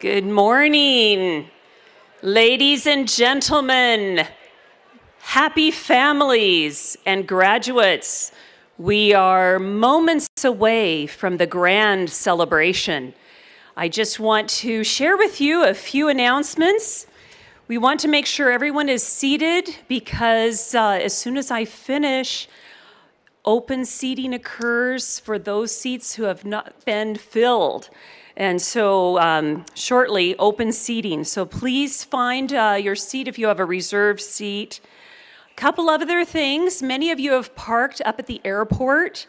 Good morning, ladies and gentlemen, happy families and graduates. We are moments away from the grand celebration. I just want to share with you a few announcements. We want to make sure everyone is seated because as soon as I finish, open seating occurs for those seats who have not been filled. And so shortly, open seating. So please find your seat if you have a reserved seat. A couple of other things. Many of you have parked up at the airport.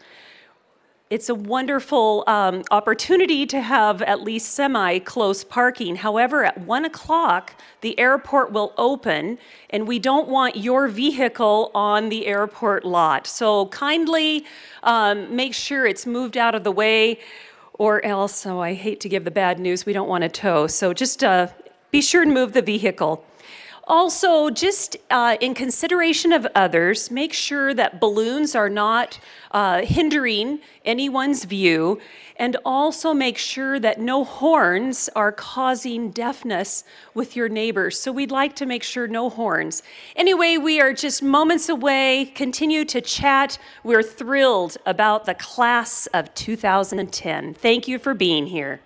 It's a wonderful opportunity to have at least semi-close parking. However, at 1 o'clock, the airport will open, and we don't want your vehicle on the airport lot. So kindly make sure it's moved out of the way, or else, so I hate to give the bad news, we don't want to tow. So just be sure to move the vehicle. Also, just in consideration of others, make sure that balloons are not hindering anyone's view, and also make sure that no horns are causing deafness with your neighbors. So we'd like to make sure no horns. Anyway, we are just moments away. Continue to chat. We're thrilled about the class of 2010. Thank you for being here.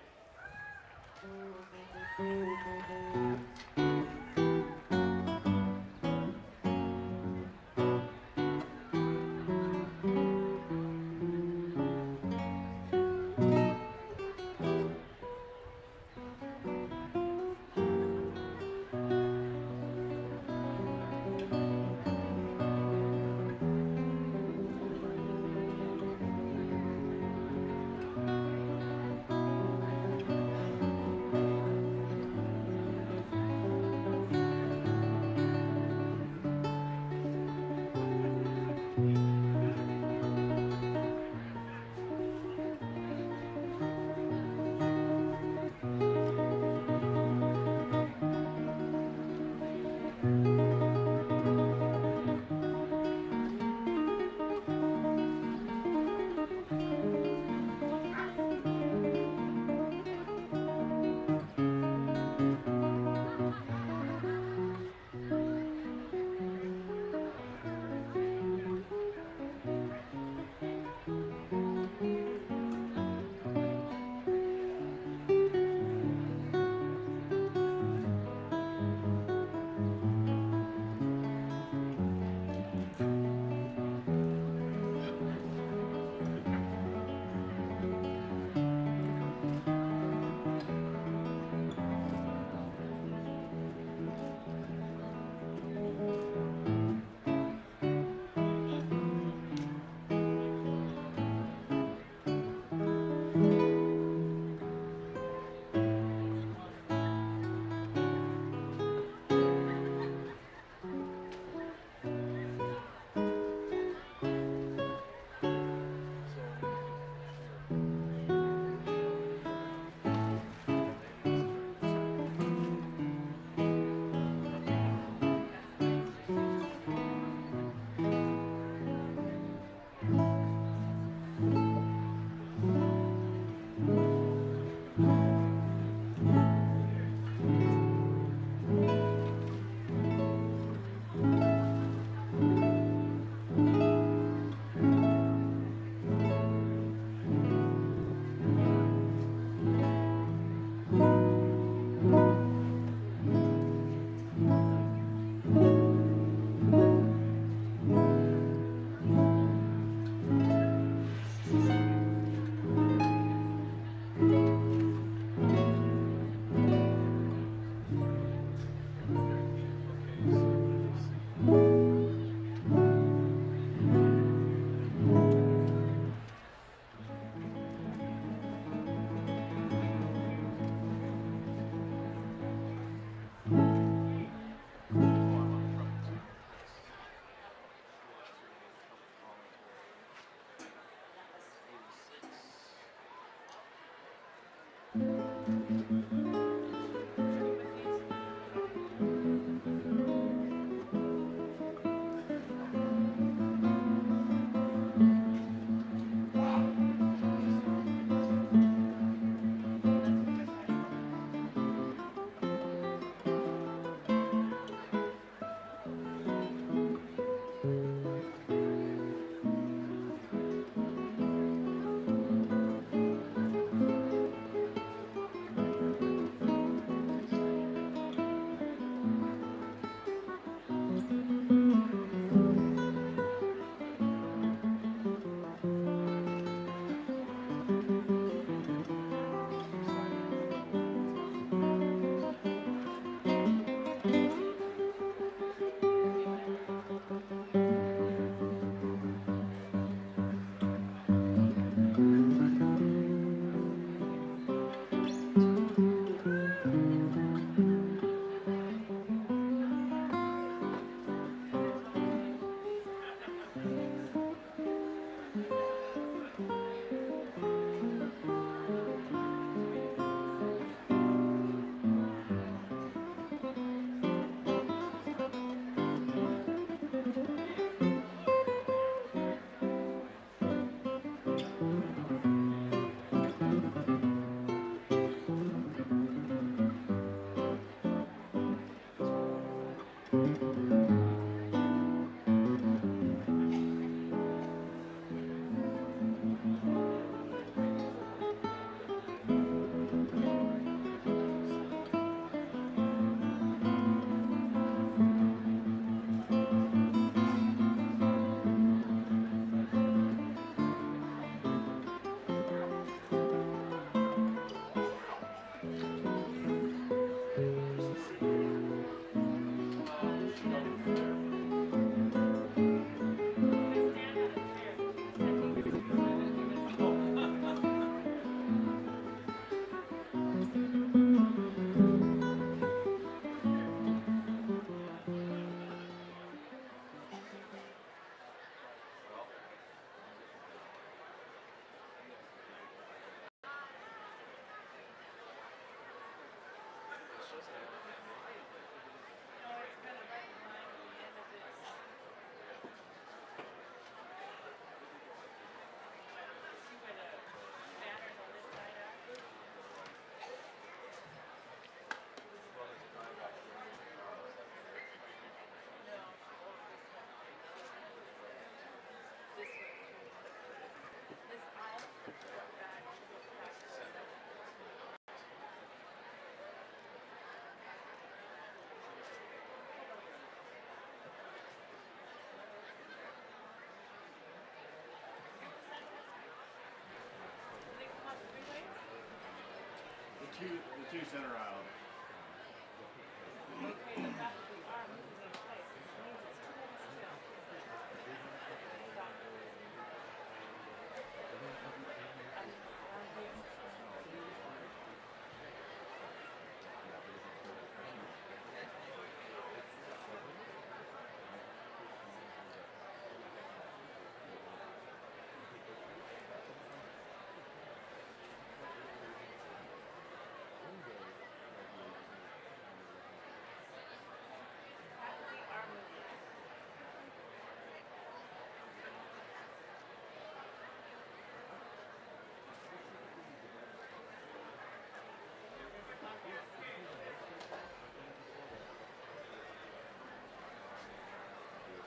two center aisle.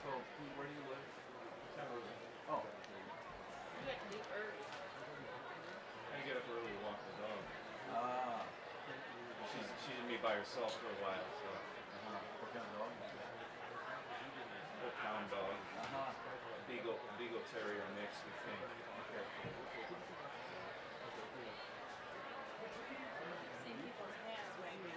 So, where do you live? Oh. You have to leave early. I get up early to walk the dog. Ah. She's gonna be by herself for a while, so. What kind of dog? Old pound dog. Beagle Terrier mix, we think. See people's hands waving.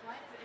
Why is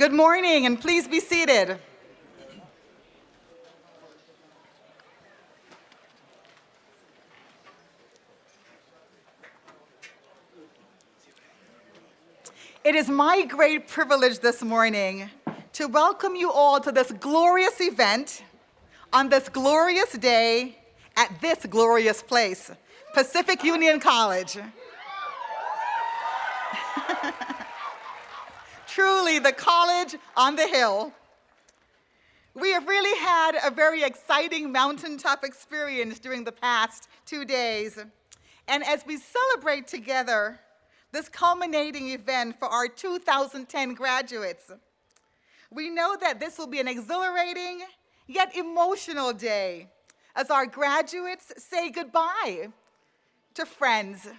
Good morning, and please be seated. It is my great privilege this morning to welcome you all to this glorious event on this glorious day at this glorious place, Pacific Union College. Truly, the college on the hill. We have really had a very exciting mountaintop experience during the past 2 days. And as we celebrate together this culminating event for our 2010 graduates, we know that this will be an exhilarating yet emotional day as our graduates say goodbye to friends,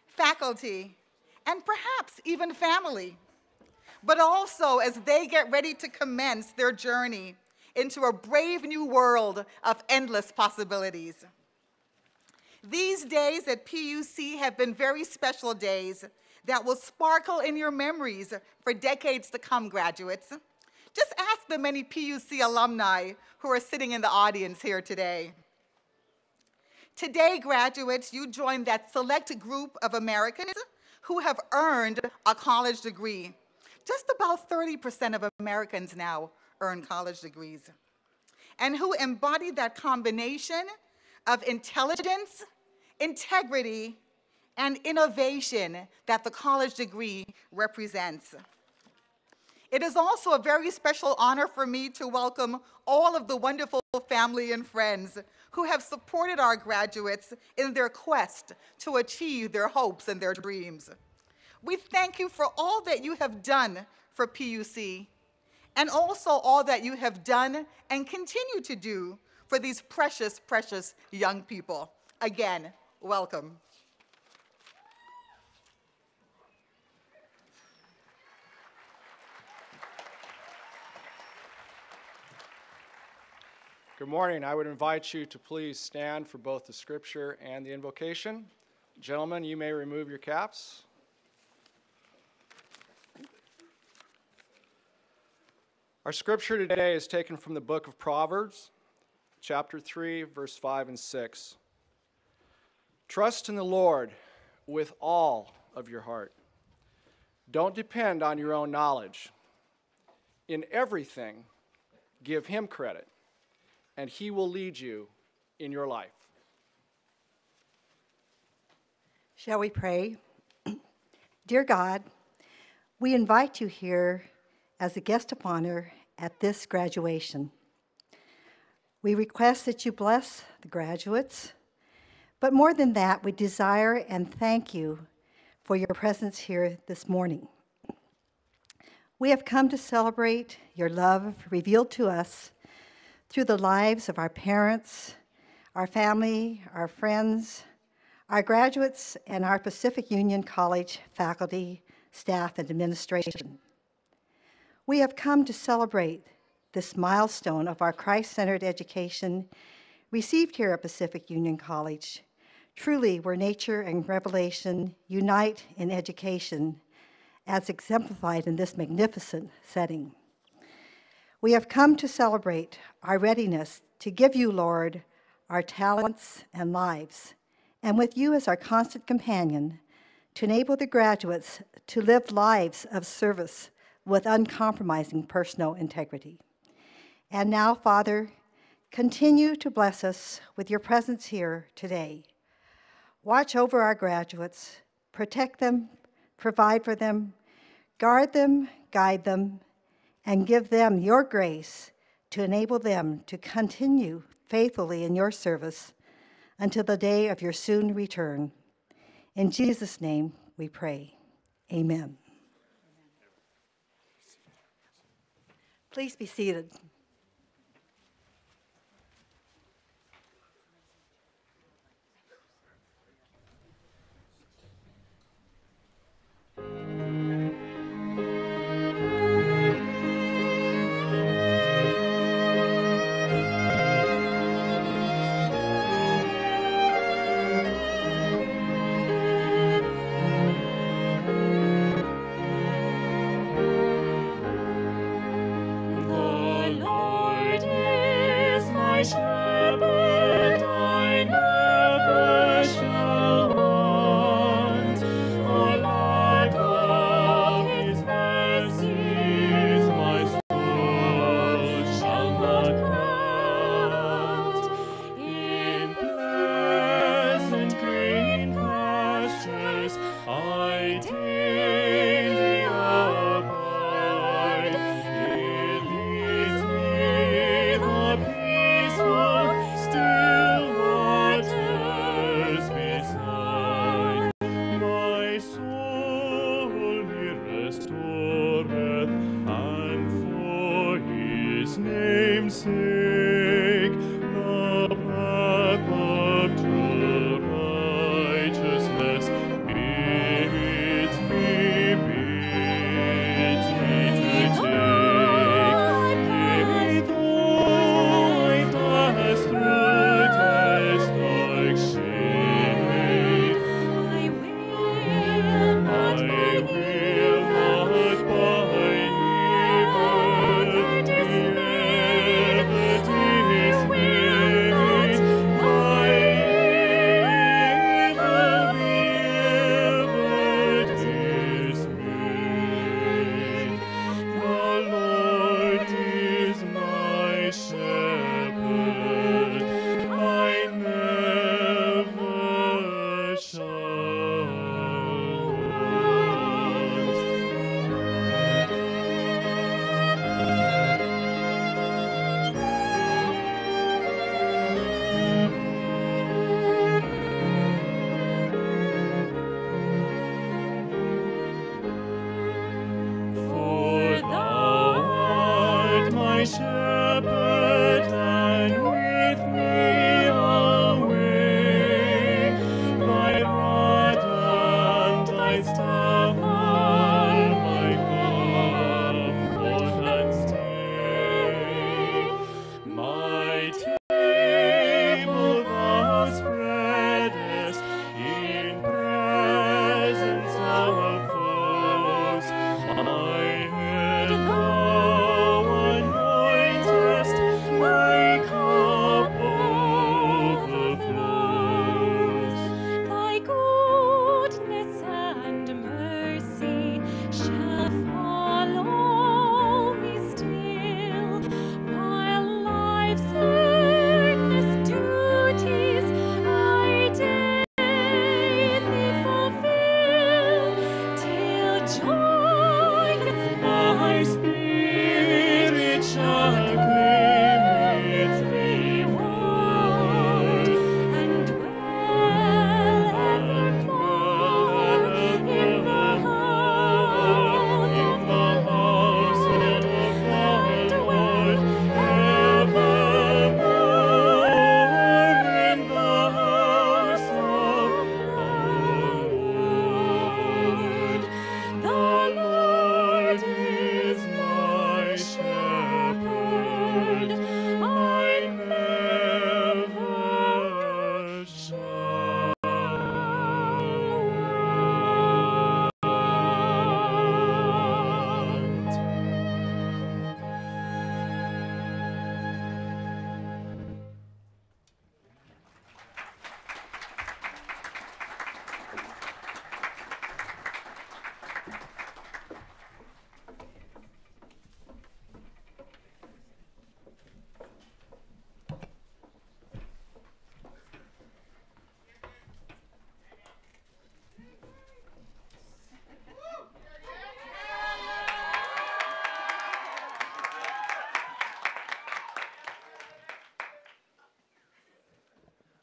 faculty, and perhaps even family, but also as they get ready to commence their journey into a brave new world of endless possibilities. These days at PUC have been very special days that will sparkle in your memories for decades to come, graduates. Just ask the many PUC alumni who are sitting in the audience here today. Today, graduates, you join that select group of Americans who have earned a college degree. Just about 30% of Americans now earn college degrees, and who embody that combination of intelligence, integrity, and innovation that the college degree represents. It is also a very special honor for me to welcome all of the wonderful family and friends who have supported our graduates in their quest to achieve their hopes and their dreams. We thank you for all that you have done for PUC, and also all that you have done and continue to do for these precious, precious young people. Again, welcome. Good morning. I would invite you to please stand for both the scripture and the invocation. Gentlemen, you may remove your caps. Our scripture today is taken from the book of Proverbs, chapter 3, verse 5 and 6. Trust in the Lord with all of your heart. Don't depend on your own knowledge. In everything, give him credit, and he will lead you in your life. Shall we pray? Dear God, we invite you here as a guest of honor at this graduation. We request that you bless the graduates, but more than that, we desire and thank you for your presence here this morning. We have come to celebrate your love revealed to us through the lives of our parents, our family, our friends, our graduates, and our Pacific Union College faculty, staff, and administration. We have come to celebrate this milestone of our Christ-centered education received here at Pacific Union College, truly where nature and revelation unite in education, as exemplified in this magnificent setting. We have come to celebrate our readiness to give you, Lord, our talents and lives, and with you as our constant companion, to enable the graduates to live lives of service with uncompromising personal integrity. And now, Father, continue to bless us with your presence here today. Watch over our graduates, protect them, provide for them, guard them, guide them, and give them your grace to enable them to continue faithfully in your service until the day of your soon return. In Jesus' name we pray. Amen. Please be seated. I daily abide. It leads me the peaceful, still waters beside. My soul he restoreth, and for his name's sake, the path of true righteousness bids me to take. Yea, though I pass through tests like shame, I will not by neither dismayed. The Lord is my shepherd, I never shall want. For thou art my shepherd, and with me away. Thy rod and thy staff are my comfort and stay. My table thou spreadest in presence of foes. My head thou anointest, my cup overflows. Thy goodness and mercy shall follow me still, while life's earnest duties I daily fulfill, till joyous my spirit shall claim its reward, and dwell evermore in the house of the Lord, evermore in the house of the Lord. The Lord is my shepherd, I never shall want.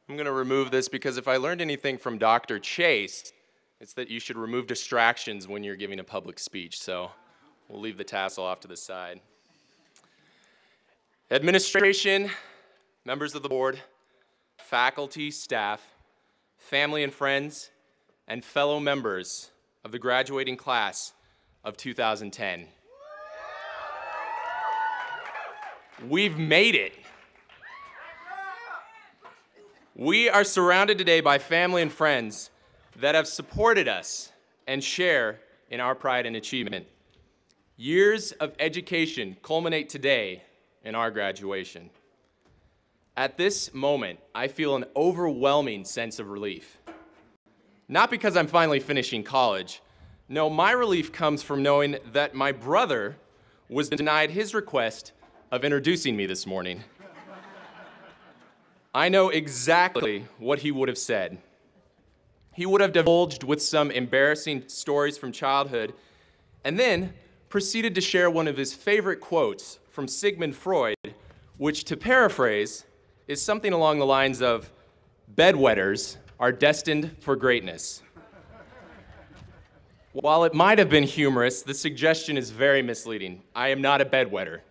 I'm going to remove this because if I learned anything from Dr. Chase, it's that you should remove distractions when you're giving a public speech. So we'll leave the tassel off to the side. Administration, members of the board, faculty, staff, family and friends, and fellow members of the graduating class of 2010. We've made it. We are surrounded today by family and friends that have supported us and share in our pride and achievement. Years of education culminate today in our graduation. At this moment, I feel an overwhelming sense of relief. Not because I'm finally finishing college. No, my relief comes from knowing that my brother was denied his request of introducing me this morning. I know exactly what he would have said. He would have divulged with some embarrassing stories from childhood, and then proceeded to share one of his favorite quotes from Sigmund Freud, which, to paraphrase, is something along the lines of, "Bedwetters are destined for greatness." While it might have been humorous, the suggestion is very misleading. I am not a bedwetter,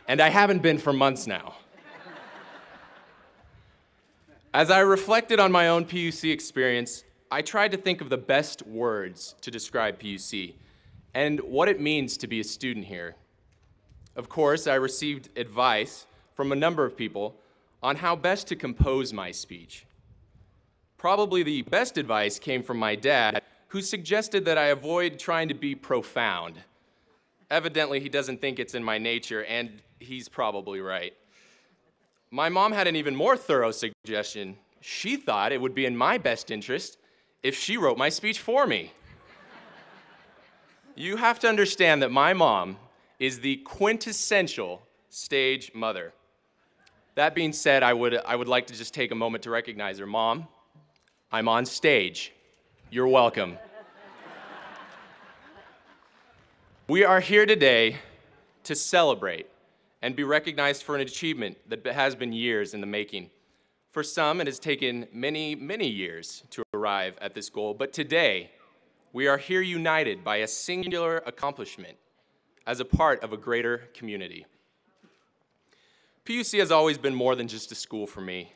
and I haven't been for months now. As I reflected on my own PUC experience, I tried to think of the best words to describe PUC and what it means to be a student here. Of course, I received advice from a number of people on how best to compose my speech. Probably the best advice came from my dad, who suggested that I avoid trying to be profound. Evidently, he doesn't think it's in my nature, and he's probably right. My mom had an even more thorough suggestion. She thought it would be in my best interest if she wrote my speech for me. You have to understand that my mom is the quintessential stage mother. That being said, I would like to just take a moment to recognize her. Mom, I'm on stage. You're welcome. We are here today to celebrate and be recognized for an achievement that has been years in the making. For some, it has taken many, many years to arrive at this goal, but today, we are here united by a singular accomplishment as a part of a greater community. PUC has always been more than just a school for me.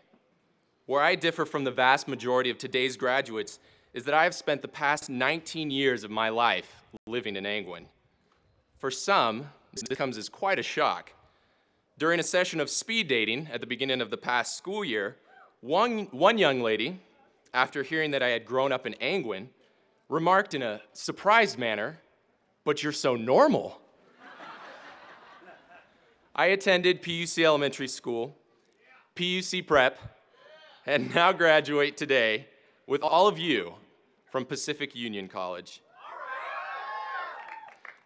Where I differ from the vast majority of today's graduates is that I have spent the past 19 years of my life living in Angwin. For some, this comes as quite a shock. During a session of speed dating at the beginning of the past school year, one young lady, after hearing that I had grown up in Angwin, remarked in a surprised manner, "But you're so normal." I attended PUC Elementary School, PUC Prep, and now graduate today with all of you from Pacific Union College.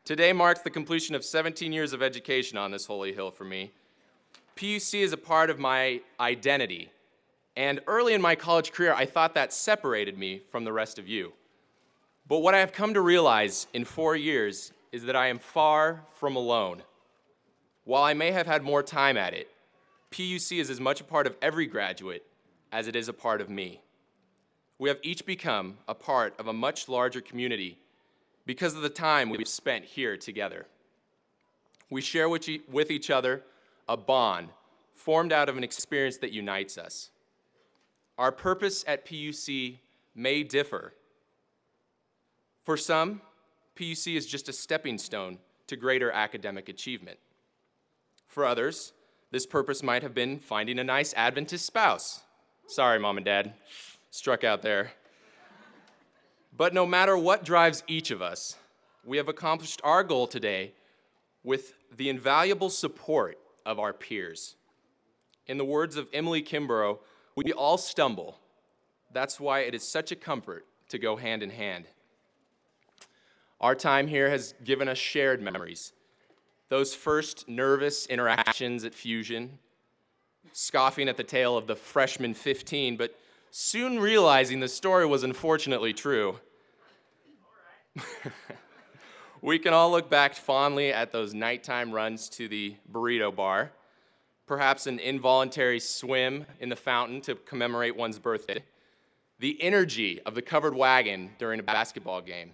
Today marks the completion of 17 years of education on this holy hill for me. PUC is a part of my identity, and early in my college career, I thought that separated me from the rest of you. But what I have come to realize in 4 years is that I am far from alone. While I may have had more time at it, PUC is as much a part of every graduate as it is a part of me. We have each become a part of a much larger community because of the time we've spent here together. We share with each other a bond formed out of an experience that unites us. Our purpose at PUC may differ. For some, PUC is just a stepping stone to greater academic achievement. For others, this purpose might have been finding a nice Adventist spouse. Sorry, Mom and Dad, struck out there. But no matter what drives each of us, we have accomplished our goal today with the invaluable support of our peers. In the words of Emily Kimbrough, we all stumble. That's why it is such a comfort to go hand in hand. Our time here has given us shared memories. Those first nervous interactions at Fusion, scoffing at the tale of the freshman 15, but soon realizing the story was unfortunately true. We can all look back fondly at those nighttime runs to the burrito bar, perhaps an involuntary swim in the fountain to commemorate one's birthday, the energy of the covered wagon during a basketball game,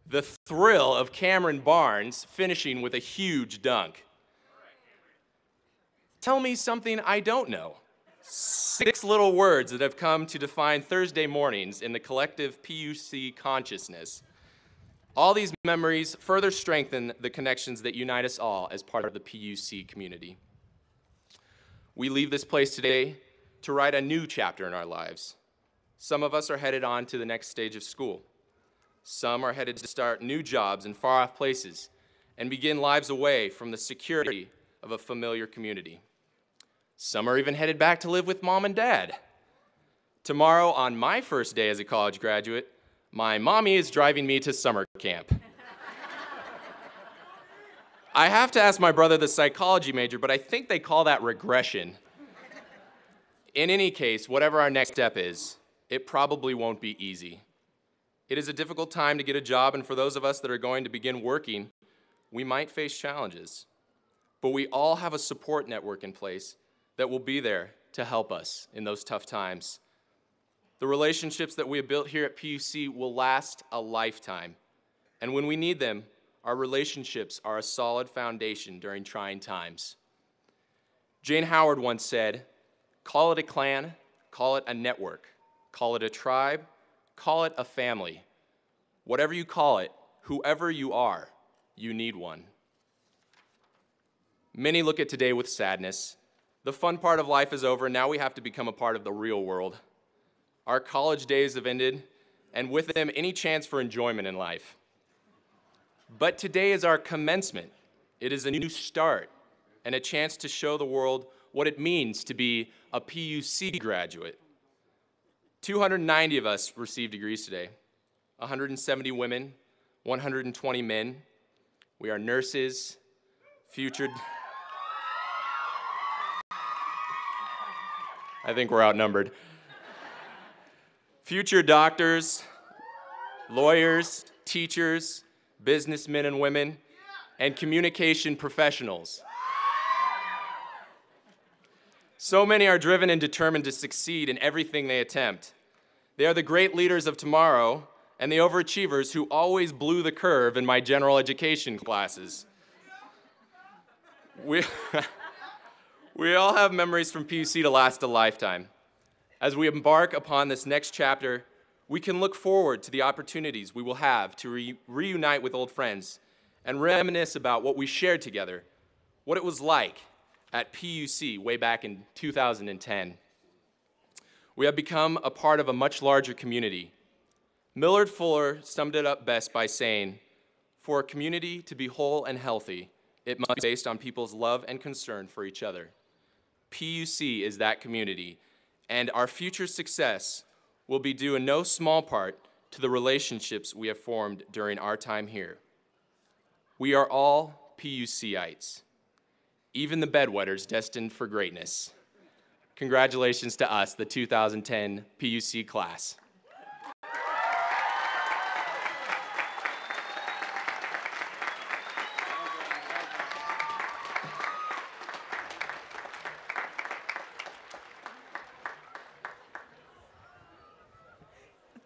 the thrill of Cameron Barnes finishing with a huge dunk. Tell me something I don't know. 6 little words that have come to define Thursday mornings in the collective PUC consciousness. All these memories further strengthen the connections that unite us all as part of the PUC community. We leave this place today to write a new chapter in our lives. Some of us are headed on to the next stage of school. Some are headed to start new jobs in far-off places and begin lives away from the security of a familiar community. Some are even headed back to live with Mom and Dad. Tomorrow, on my first day as a college graduate, my mommy is driving me to summer camp. I have to ask my brother, the psychology major, but I think they call that regression. In any case, whatever our next step is, it probably won't be easy. It is a difficult time to get a job, and for those of us that are going to begin working, we might face challenges. But we all have a support network in place that will be there to help us in those tough times. The relationships that we have built here at PUC will last a lifetime. And when we need them, our relationships are a solid foundation during trying times. Jane Howard once said, "Call it a clan, call it a network, call it a tribe, call it a family. Whatever you call it, whoever you are, you need one." Many look at today with sadness. The fun part of life is over, and now we have to become a part of the real world. Our college days have ended, and with them, any chance for enjoyment in life. But today is our commencement. It is a new start and a chance to show the world what it means to be a PUC graduate. 290 of us received degrees today, 170 women, 120 men. We are nurses, future... I think we're outnumbered. Future doctors, lawyers, teachers, businessmen and women, and communication professionals. So many are driven and determined to succeed in everything they attempt. They are the great leaders of tomorrow and the overachievers who always blew the curve in my general education classes. We all have memories from PUC to last a lifetime. As we embark upon this next chapter, we can look forward to the opportunities we will have to reunite with old friends and reminisce about what we shared together, what it was like at PUC way back in 2010. We have become a part of a much larger community. Millard Fuller summed it up best by saying, "For a community to be whole and healthy, it must be based on people's love and concern for each other." PUC is that community, and our future success will be due in no small part to the relationships we have formed during our time here. We are all PUCites, even the bedwetters destined for greatness. Congratulations to us, the 2010 PUC class.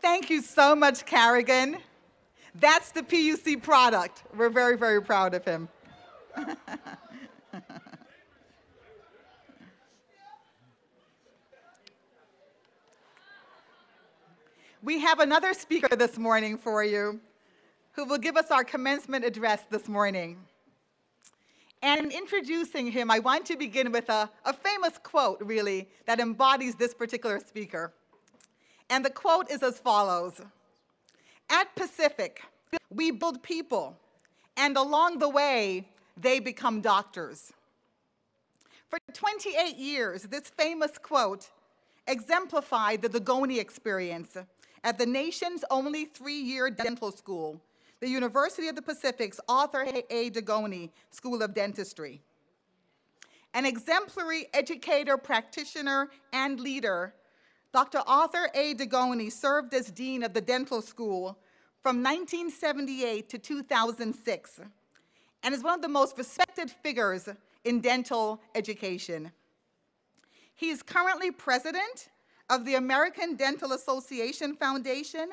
Thank you so much, Carrigan. That's the PUC product. We're very, very proud of him. We have another speaker this morning for you who will give us our commencement address this morning. And in introducing him, I want to begin with a famous quote, really, that embodies this particular speaker. And the quote is as follows: "At Pacific, we build people, and along the way, they become doctors." For 28 years, this famous quote exemplified the Dagoni experience at the nation's only 3-year dental school, the University of the Pacific's Arthur A. Dagoni School of Dentistry. An exemplary educator, practitioner, and leader, Dr. Arthur A. Dagoni served as dean of the dental school from 1978 to 2006 and is one of the most respected figures in dental education. He is currently president of the American Dental Association Foundation,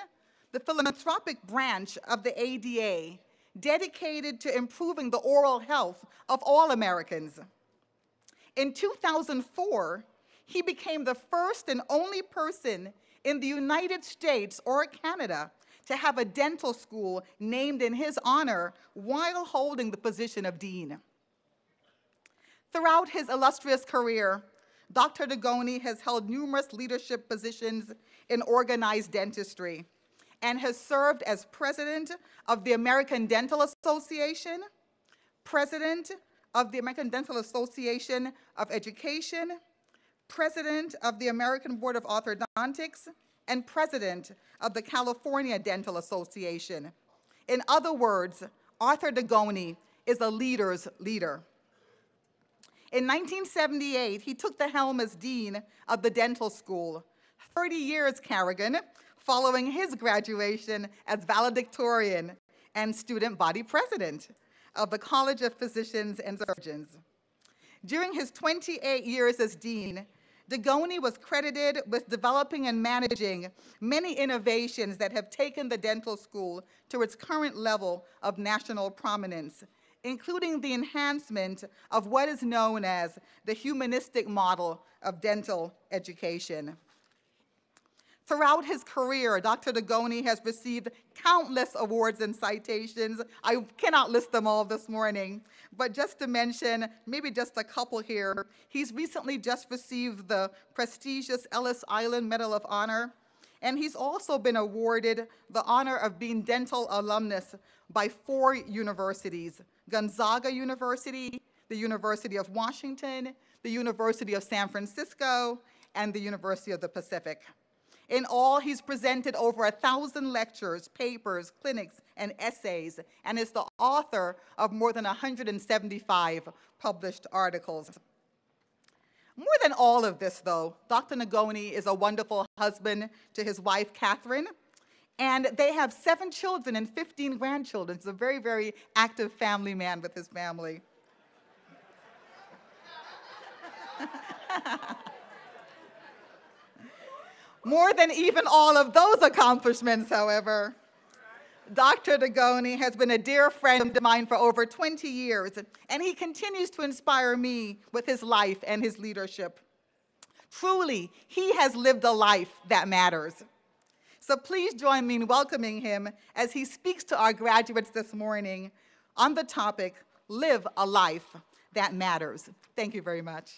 the philanthropic branch of the ADA, dedicated to improving the oral health of all Americans. In 2004, he became the first and only person in the United States or Canada to have a dental school named in his honor while holding the position of dean. Throughout his illustrious career, Dr. Dagoni has held numerous leadership positions in organized dentistry and has served as president of the American Dental Association, president of the American Dental Association of Education, president of the American Board of Orthodontics, and president of the California Dental Association. In other words, Arthur Dagoni is a leader's leader. In 1978, he took the helm as dean of the dental school, 30 years Carrigan, following his graduation as valedictorian and student body president of the College of Physicians and Surgeons. During his 28 years as dean, Degoni was credited with developing and managing many innovations that have taken the dental school to its current level of national prominence, including the enhancement of what is known as the humanistic model of dental education. Throughout his career, Dr. Degoni has received countless awards and citations. I cannot list them all this morning, but just to mention, maybe just a couple here. He's recently just received the prestigious Ellis Island Medal of Honor, and he's also been awarded the honor of being dental alumnus by 4 universities: Gonzaga University, the University of Washington, the University of San Francisco, and the University of the Pacific. In all, he's presented over 1,000 lectures, papers, clinics, and essays, and is the author of more than 175 published articles. More than all of this, though, Dr. Degoni is a wonderful husband to his wife, Catherine, and they have 7 children and 15 grandchildren. He's a very, very active family man with his family. More than even all of those accomplishments, however, Dr. Degoni has been a dear friend of mine for over 20 years, and he continues to inspire me with his life and his leadership. Truly, he has lived a life that matters. So please join me in welcoming him as he speaks to our graduates this morning on the topic, Live a Life That Matters. Thank you very much.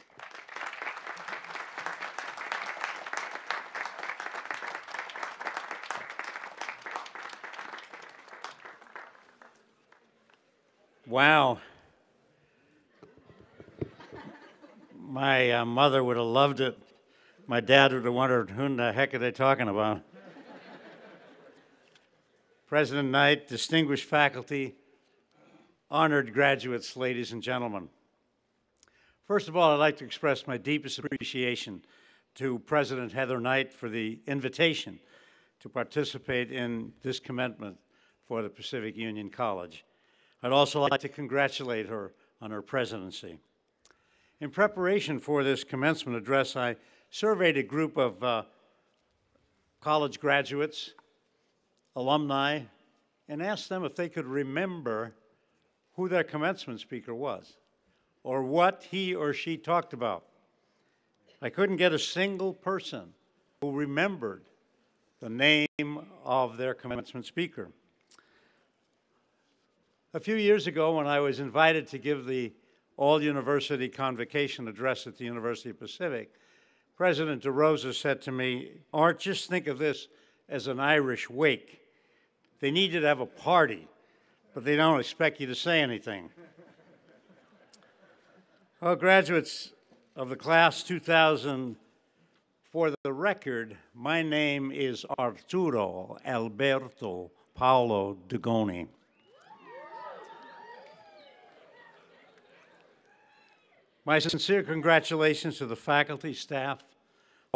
Wow. My mother would have loved it. My dad would have wondered, who in the heck are they talking about? President Knight, distinguished faculty, honored graduates, ladies and gentlemen. First of all, I'd like to express my deepest appreciation to President Heather Knight for the invitation to participate in this commencement for the Pacific Union College. I'd also like to congratulate her on her presidency. In preparation for this commencement address, I surveyed a group of college graduates, alumni, and asked them if they could remember who their commencement speaker was or what he or she talked about. I couldn't get a single person who remembered the name of their commencement speaker. A few years ago, when I was invited to give the all-university convocation address at the University of Pacific, President DeRosa said to me, "Art, just think of this as an Irish wake. They need you to have a party, but they don't expect you to say anything." Well, graduates of the class 2000, for the record, my name is Arturo Alberto Paolo Degoni. My sincere congratulations to the faculty, staff,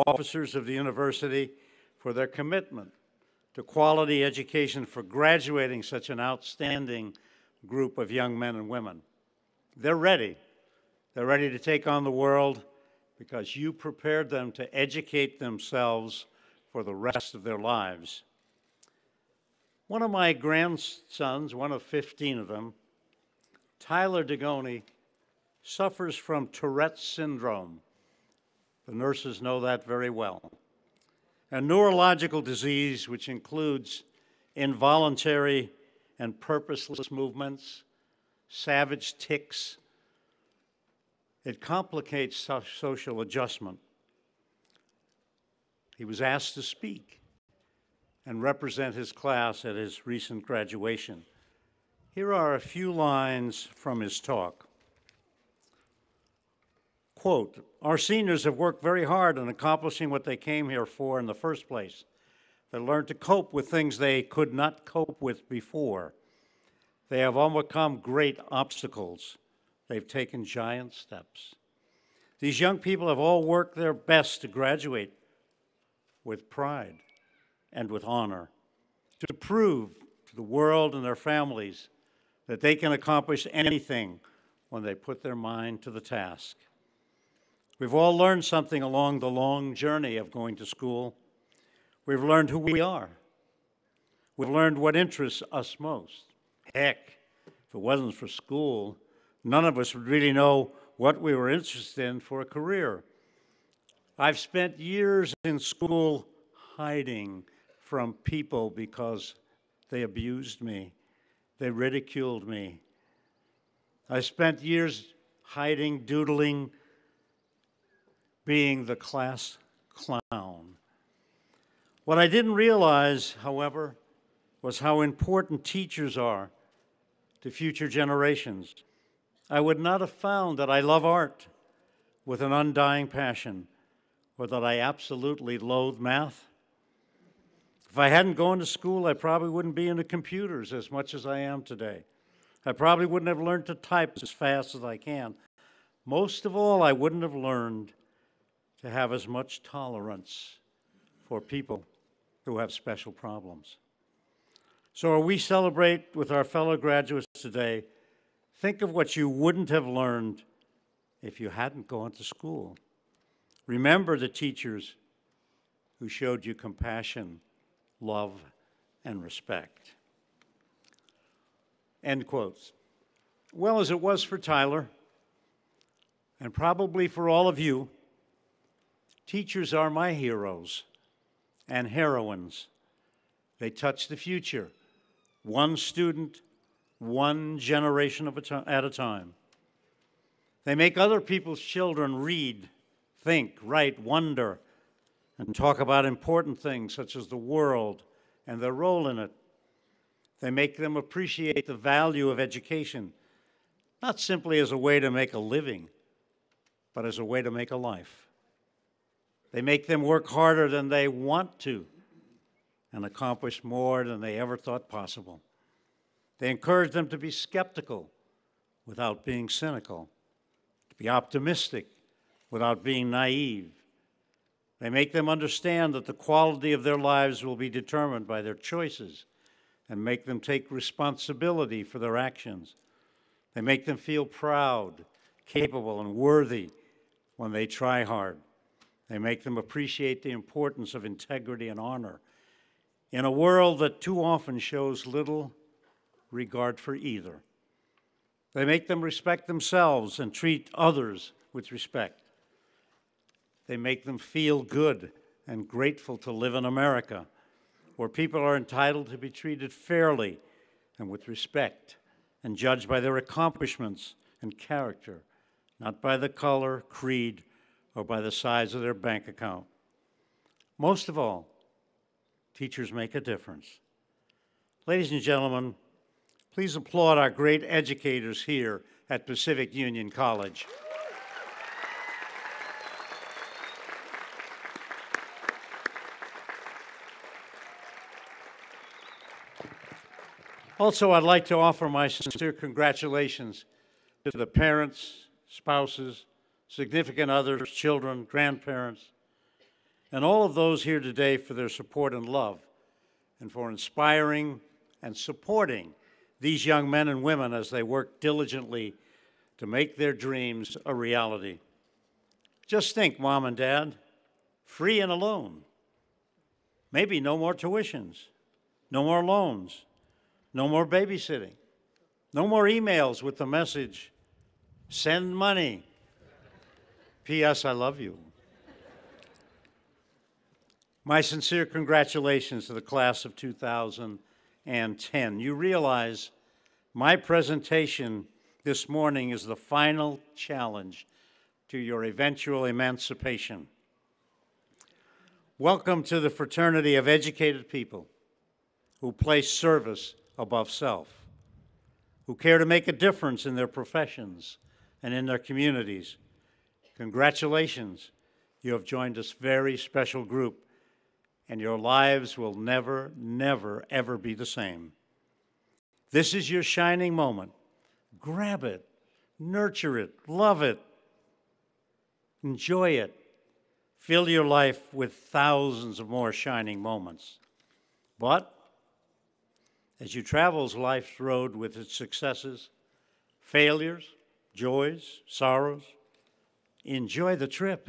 officers of the university for their commitment to quality education, for graduating such an outstanding group of young men and women. They're ready. They're ready to take on the world because you prepared them to educate themselves for the rest of their lives. One of my grandsons, one of 15 of them, Tyler Degoni, suffers from Tourette's syndrome. The nurses know that very well. A neurological disease which includes involuntary and purposeless movements, savage tics. It complicates social adjustment. He was asked to speak and represent his class at his recent graduation. Here are a few lines from his talk. Quote, "Our seniors have worked very hard on accomplishing what they came here for in the first place. They learned to cope with things they could not cope with before. They have overcome great obstacles. They've taken giant steps. These young people have all worked their best to graduate with pride and with honor, to prove to the world and their families that they can accomplish anything when they put their mind to the task. We've all learned something along the long journey of going to school. We've learned who we are. We've learned what interests us most. Heck, if it wasn't for school, none of us would really know what we were interested in for a career. I've spent years in school hiding from people because they abused me. They ridiculed me. I spent years hiding, doodling, being the class clown. What I didn't realize, however, was how important teachers are to future generations. I would not have found that I love art with an undying passion, or that I absolutely loathe math. If I hadn't gone to school, I probably wouldn't be into computers as much as I am today. I probably wouldn't have learned to type as fast as I can. Most of all, I wouldn't have learned to have as much tolerance for people who have special problems. So as we celebrate with our fellow graduates today, think of what you wouldn't have learned if you hadn't gone to school. Remember the teachers who showed you compassion, love, and respect. End quotes. Well, as it was for Tyler, and probably for all of you, teachers are my heroes and heroines. They touch the future, one student, one generation at a time. They make other people's children read, think, write, wonder, and talk about important things such as the world and their role in it. They make them appreciate the value of education, not simply as a way to make a living, but as a way to make a life. They make them work harder than they want to and accomplish more than they ever thought possible. They encourage them to be skeptical without being cynical, to be optimistic without being naive. They make them understand that the quality of their lives will be determined by their choices and make them take responsibility for their actions. They make them feel proud, capable, and worthy when they try hard. They make them appreciate the importance of integrity and honor in a world that too often shows little regard for either. They make them respect themselves and treat others with respect. They make them feel good and grateful to live in America, where people are entitled to be treated fairly and with respect and judged by their accomplishments and character, not by the color, creed, or by the size of their bank account. Most of all, teachers make a difference. Ladies and gentlemen, please applaud our great educators here at Pacific Union College. Also, I'd like to offer my sincere congratulations to the parents, spouses, significant others, children, grandparents, and all of those here today for their support and love, and for inspiring and supporting these young men and women as they work diligently to make their dreams a reality. Just think, Mom and Dad, free and alone. Maybe no more tuitions, no more loans, no more babysitting, no more emails with the message, send money. P.S. I love you. My sincere congratulations to the class of 2010. You realize my presentation this morning is the final challenge to your eventual emancipation. Welcome to the fraternity of educated people who place service above self, who care to make a difference in their professions and in their communities. Congratulations, you have joined this very special group, and your lives will never, never, ever be the same. This is your shining moment. Grab it, nurture it, love it, enjoy it, Fill your life with thousands of more shining moments. But as you travel life's road with its successes, failures, joys, sorrows, enjoy the trip.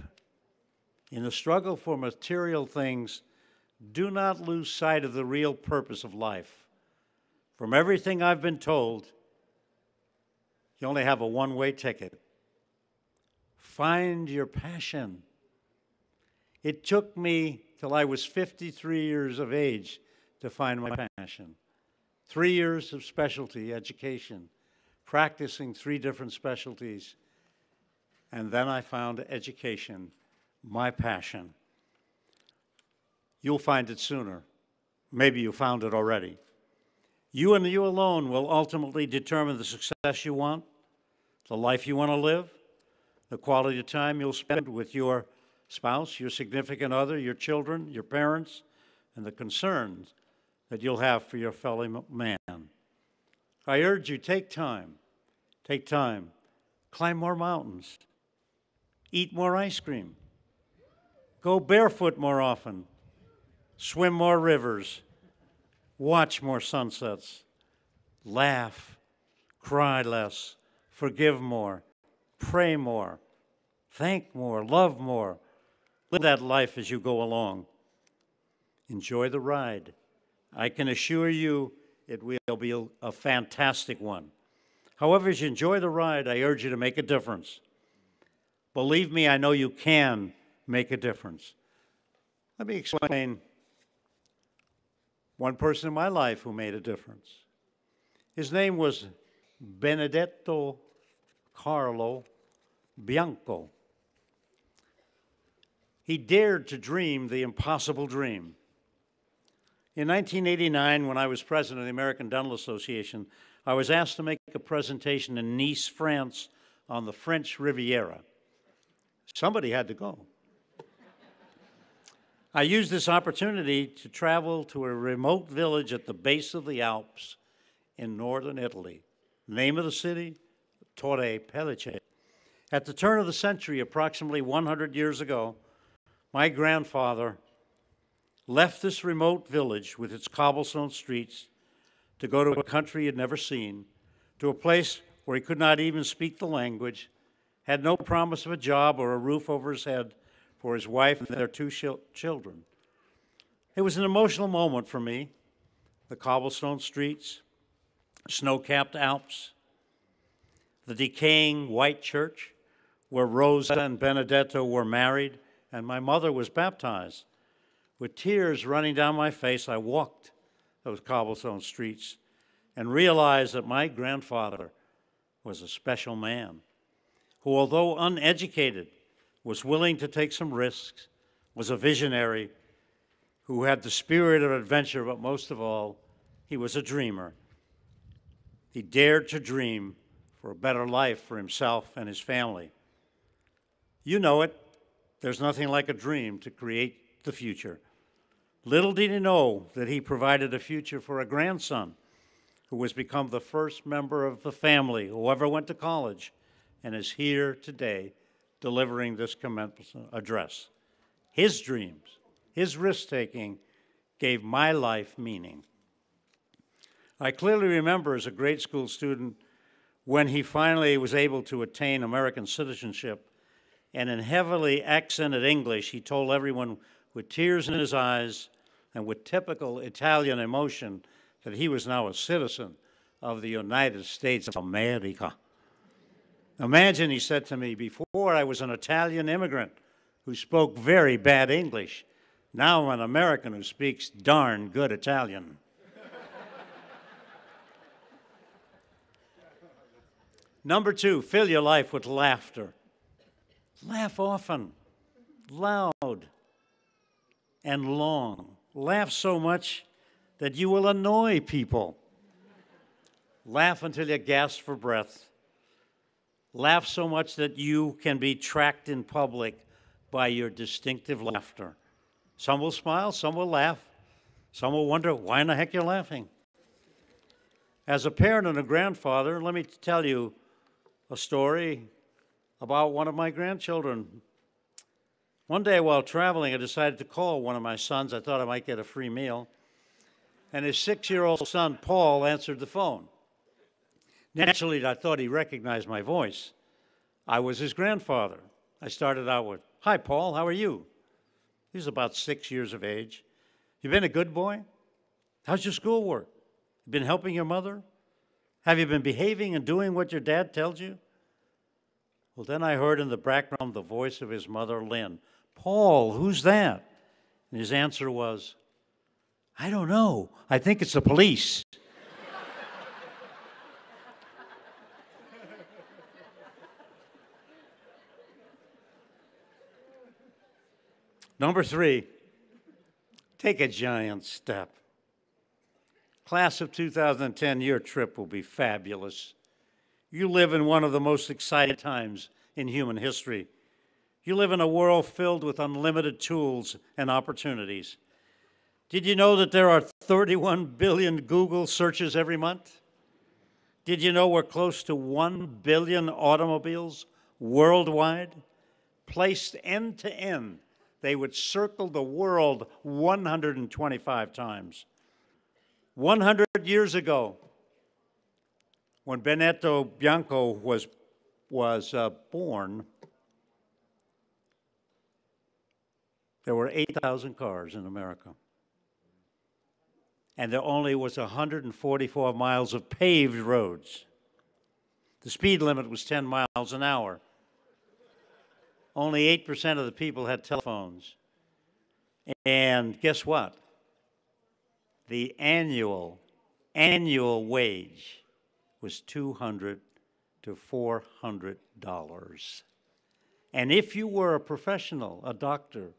In the struggle for material things, do not lose sight of the real purpose of life. From everything I've been told, you only have a one-way ticket. Find your passion. It took me till I was 53 years of age to find my passion. 3 years of specialty education, practicing 3 different specialties, and then I found education, my passion. You'll find it sooner. Maybe you found it already. You and you alone will ultimately determine the success you want, the life you want to live, the quality of time you'll spend with your spouse, your significant other, your children, your parents, and the concerns that you'll have for your fellow man. I urge you, take time, climb more mountains, eat more ice cream, go barefoot more often, swim more rivers, watch more sunsets, laugh, cry less, forgive more, pray more, thank more, love more. Live that life as you go along. Enjoy the ride. I can assure you it will be a fantastic one. However, as you enjoy the ride, I urge you to make a difference. Believe me, I know you can make a difference. Let me explain one person in my life who made a difference. His name was Benedetto Carlo Bianco. He dared to dream the impossible dream. In 1989, when I was president of the American Dental Association, I was asked to make a presentation in Nice, France, on the French Riviera. Somebody had to go. I used this opportunity to travel to a remote village at the base of the Alps in northern Italy. The name of the city, Torre Pellice. At the turn of the century, approximately 100 years ago, my grandfather left this remote village with its cobblestone streets to go to a country he had never seen, to a place where he could not even speak the language, had no promise of a job or a roof over his head for his wife and their 2 children. It was an emotional moment for me. The cobblestone streets, snow-capped Alps, the decaying white church where Rosa and Benedetto were married and my mother was baptized. With tears running down my face, I walked those cobblestone streets and realized that my grandfather was a special man who, although uneducated, was willing to take some risks, was a visionary, who had the spirit of adventure, but most of all, he was a dreamer. He dared to dream for a better life for himself and his family. You know it. There's nothing like a dream to create the future. Little did he know that he provided a future for a grandson who has become the first member of the family who ever went to college and is here today delivering this commencement address. His dreams, his risk-taking gave my life meaning. I clearly remember as a grade school student when he finally was able to attain American citizenship, and in heavily accented English, he told everyone with tears in his eyes and with typical Italian emotion that he was now a citizen of the United States of America. Imagine, he said to me, before I was an Italian immigrant who spoke very bad English. Now I'm an American who speaks darn good Italian. Number 2, fill your life with laughter. Laugh often, loud, and long. Laugh so much that you will annoy people. Laugh until you gasp for breath. Laugh so much that you can be tracked in public by your distinctive laughter. Some will smile, some will laugh, some will wonder, why in the heck you're laughing? As a parent and a grandfather, let me tell you a story about one of my grandchildren. One day while traveling, I decided to call one of my sons. I thought I might get a free meal. And his 6-year-old son, Paul, answered the phone. Naturally, I thought he recognized my voice. I was his grandfather. I started out with, "Hi, Paul, how are you?" He was about 6 years of age. "You been a good boy? How's your schoolwork? You been helping your mother? Have you been behaving and doing what your dad tells you?" Well, then I heard in the background the voice of his mother, Lynn. "Paul, who's that?" And his answer was, "I don't know. I think it's the police." Number 3, take a giant step. Class of 2010, your trip will be fabulous. You live in one of the most exciting times in human history. You live in a world filled with unlimited tools and opportunities. Did you know that there are 31 billion Google searches every month? Did you know we're close to 1 billion automobiles worldwide? Placed end to end, they would circle the world 125 times. 100 years ago, when Benedetto Bianco was born, there were 8,000 cars in America. And there only was 144 miles of paved roads. The speed limit was 10 miles an hour. Only 8% of the people had telephones. And guess what? The annual wage was $200 to $400. And if you were a professional, a doctor,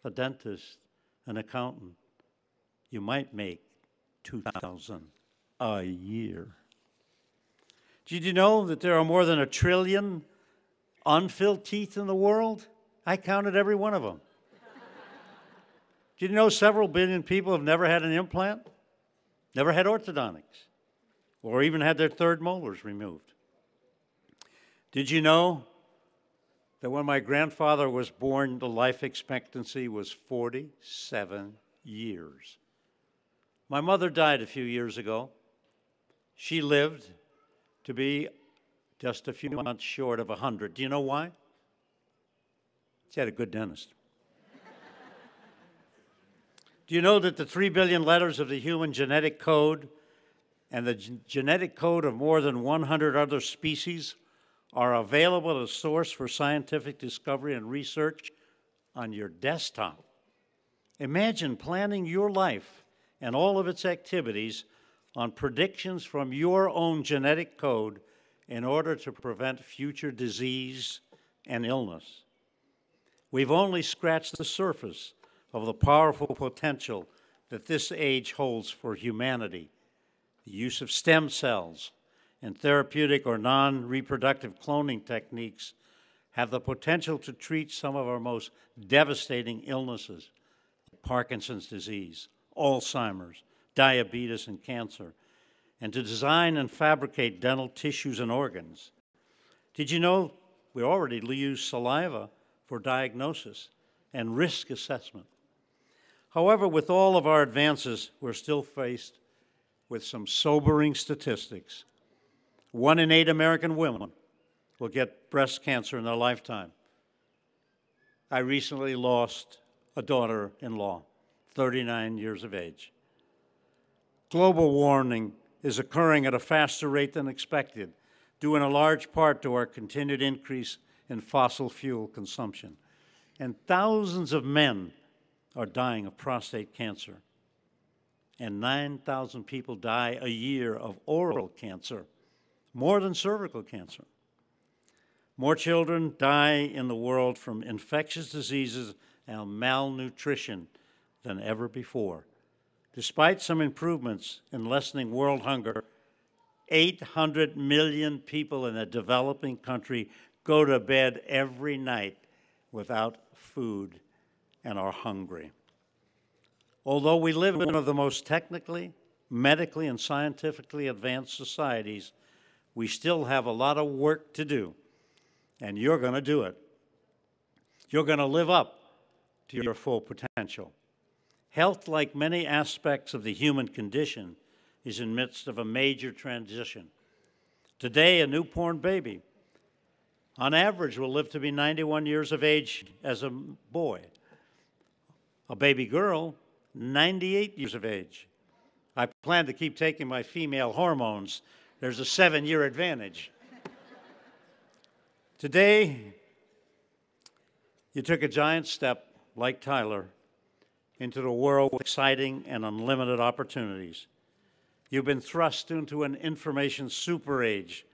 a dentist, an accountant, you might make $2,000 a year. Did you know that there are more than 1 trillion unfilled teeth in the world? I counted every one of them. Did you know several billion people have never had an implant, never had orthodontics, or even had their third molars removed? Did you know that when my grandfather was born, the life expectancy was 47 years? My mother died a few years ago. She lived to be just a few months short of 100. Do you know why? She had a good dentist. Do you know that the 3 billion letters of the human genetic code and the genetic code of more than 100 other species are available as a source for scientific discovery and research on your desktop? Imagine planning your life and all of its activities on predictions from your own genetic code in order to prevent future disease and illness. We've only scratched the surface of the powerful potential that this age holds for humanity. The use of stem cells and therapeutic or non-reproductive cloning techniques have the potential to treat some of our most devastating illnesses: Parkinson's disease, Alzheimer's, diabetes, and cancer, and to design and fabricate dental tissues and organs. Did you know we already use saliva for diagnosis and risk assessment? However, with all of our advances, we're still faced with some sobering statistics. 1 in 8 American women will get breast cancer in their lifetime. I recently lost a daughter-in-law, 39 years of age. Global warming is occurring at a faster rate than expected, due in a large part to our continued increase in fossil fuel consumption. And thousands of men are dying of prostate cancer. And 9,000 people die a year of oral cancer, more than cervical cancer. More children die in the world from infectious diseases and malnutrition than ever before. Despite some improvements in lessening world hunger, 800 million people in a developing country go to bed every night without food and are hungry. Although we live in one of the most technically, medically, and scientifically advanced societies, we still have a lot of work to do, and you're going to do it. You're going to live up to your full potential. Health, like many aspects of the human condition, is in the midst of a major transition. Today, a newborn baby, on average, will live to be 91 years of age as a boy. A baby girl, 98 years of age. I plan to keep taking my female hormones. There's a 7-year advantage. Today, you took a giant step, like Tyler, into the world with exciting and unlimited opportunities. You've been thrust into an information super age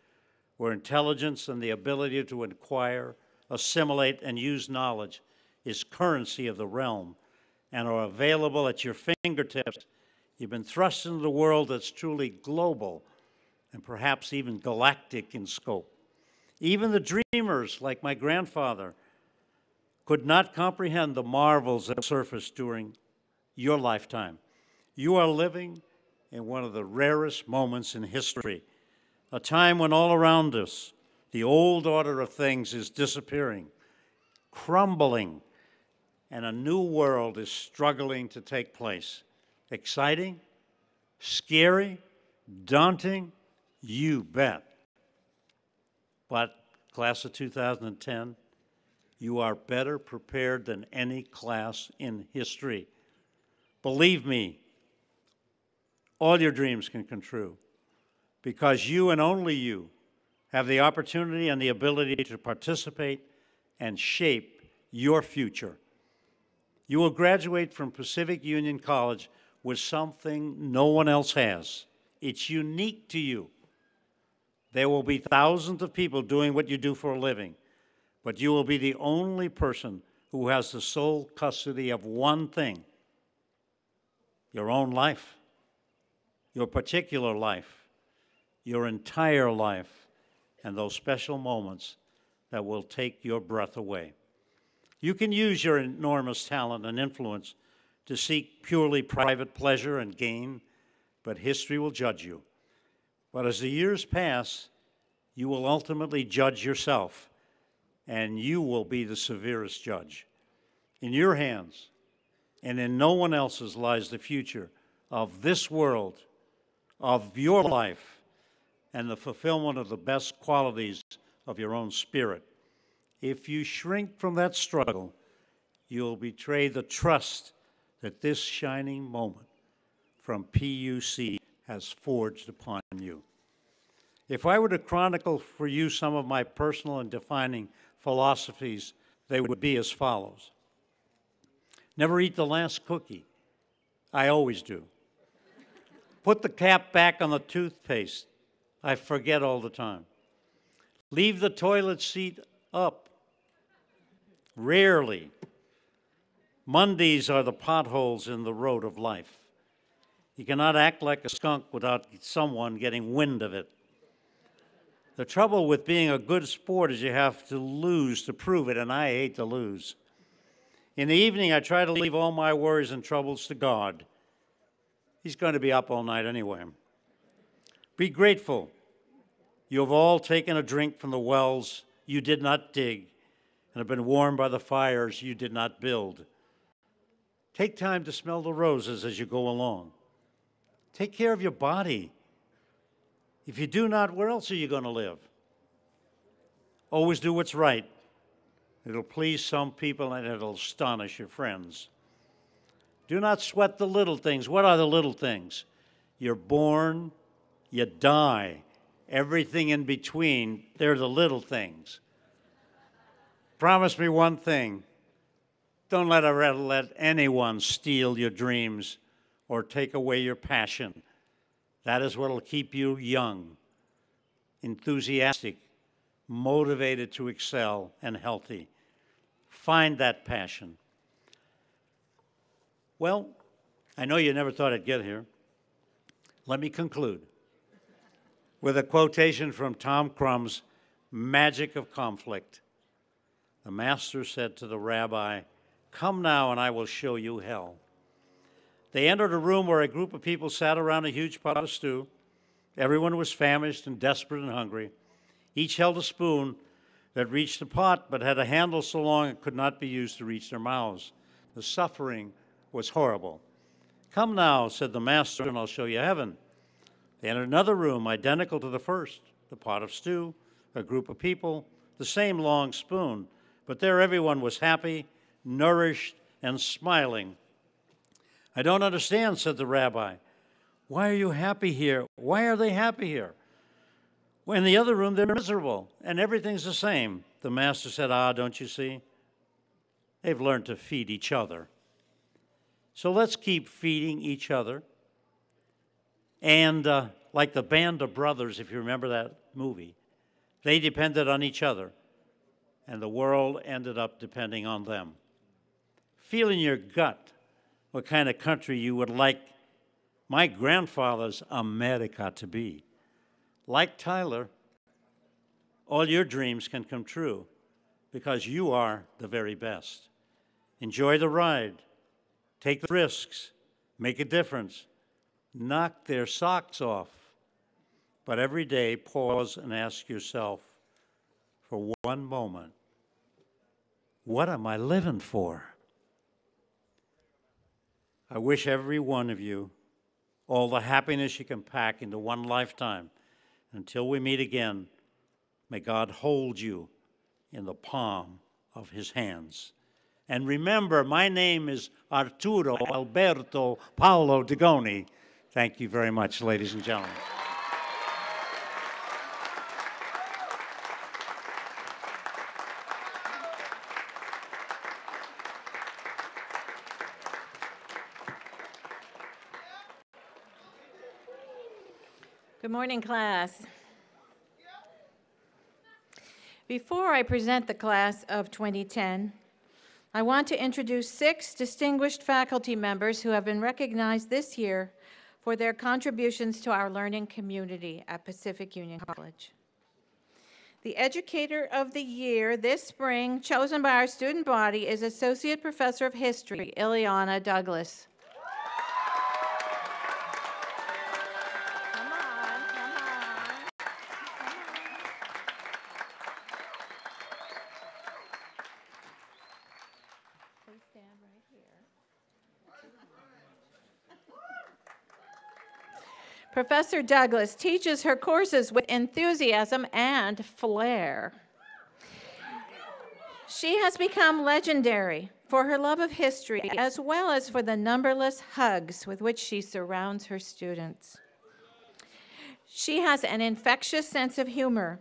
where intelligence and the ability to acquire, assimilate, and use knowledge is currency of the realm and are available at your fingertips. You've been thrust into the world that's truly global and perhaps even galactic in scope. Even the dreamers, like my grandfather, could not comprehend the marvels that surfaced during your lifetime. You are living in one of the rarest moments in history, a time when all around us, the old order of things is disappearing, crumbling, and a new world is struggling to take place. Exciting? Scary? Daunting? You bet. But, class of 2010, you are better prepared than any class in history. Believe me, all your dreams can come true because you and only you have the opportunity and the ability to participate and shape your future. You will graduate from Pacific Union College with something no one else has. It's unique to you. There will be thousands of people doing what you do for a living, but you will be the only person who has the sole custody of one thing: your own life, your particular life, your entire life, and those special moments that will take your breath away. You can use your enormous talent and influence to seek purely private pleasure and gain, but history will judge you. But as the years pass, you will ultimately judge yourself, and you will be the severest judge. In your hands and in no one else's lies the future of this world, of your life, and the fulfillment of the best qualities of your own spirit. If you shrink from that struggle, you'll betray the trust that this shining moment from PUC has forged upon you. If I were to chronicle for you some of my personal and defining philosophies, they would be as follows. Never eat the last cookie. I always do. Put the cap back on the toothpaste. I forget all the time. Leave the toilet seat up. Rarely. Mondays are the potholes in the road of life. You cannot act like a skunk without someone getting wind of it. The trouble with being a good sport is you have to lose to prove it, and I hate to lose. In the evening, I try to leave all my worries and troubles to God. He's going to be up all night anyway. Be grateful. You have all taken a drink from the wells you did not dig and have been warmed by the fires you did not build. Take time to smell the roses as you go along. Take care of your body. If you do not, where else are you going to live? Always do what's right. It'll please some people and it'll astonish your friends. Do not sweat the little things. What are the little things? You're born, you die. Everything in between, they're the little things. Promise me one thing. Don't let anyone steal your dreams or take away your passion. That is what will keep you young, enthusiastic, motivated to excel, and healthy. Find that passion. Well, I know you never thought I'd get here. Let me conclude with a quotation from Tom Crumb's Magic of Conflict. The master said to the rabbi, "Come now and I will show you hell." They entered a room where a group of people sat around a huge pot of stew. Everyone was famished and desperate and hungry. Each held a spoon that reached the pot but had a handle so long it could not be used to reach their mouths. The suffering was horrible. "Come now," said the master, "and I'll show you heaven." They entered another room identical to the first, the pot of stew, a group of people, the same long spoon, but there everyone was happy, nourished, and smiling. "I don't understand," said the rabbi. "Why are you happy here? Why are they happy here? Well, in the other room, they're miserable, and everything's the same." The master said, "Ah, don't you see? They've learned to feed each other. So let's keep feeding each other." And like the Band of Brothers, if you remember that movie, they depended on each other, and the world ended up depending on them. Feel in your gut what kind of country you would like my grandfather's America to be. Like Tyler, all your dreams can come true because you are the very best. Enjoy the ride, take the risks, make a difference, knock their socks off. But every day, pause and ask yourself for one moment, what am I living for? I wish every one of you all the happiness you can pack into one lifetime. Until we meet again, may God hold you in the palm of his hands. And remember, my name is Arturo Alberto Paolo Degoni. Thank you very much, ladies and gentlemen. Good morning, class. Before I present the class of 2010, I want to introduce 6 distinguished faculty members who have been recognized this year for their contributions to our learning community at Pacific Union College. The Educator of the Year this spring, chosen by our student body, is Associate Professor of History, Ileana Douglas. Professor Douglas teaches her courses with enthusiasm and flair. She has become legendary for her love of history, as well as for the numberless hugs with which she surrounds her students. She has an infectious sense of humor,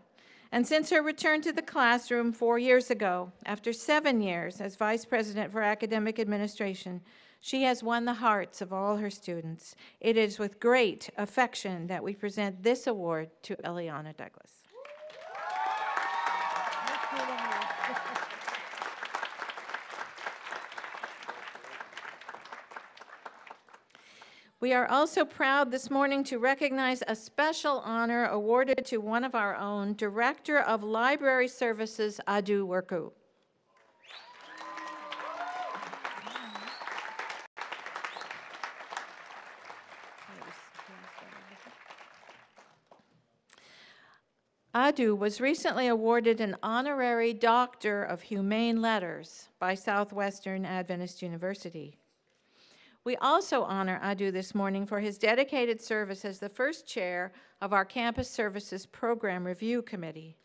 and since her return to the classroom 4 years ago, after 7 years as Vice President for Academic Administration, she has won the hearts of all her students. It is with great affection that we present this award to Ileana Douglas. We are also proud this morning to recognize a special honor awarded to one of our own, Director of Library Services, Adu Werku. Adu was recently awarded an honorary Doctor of Humane Letters by Southwestern Adventist University. We also honor Adu this morning for his dedicated service as the first chair of our Campus Services Program Review Committee.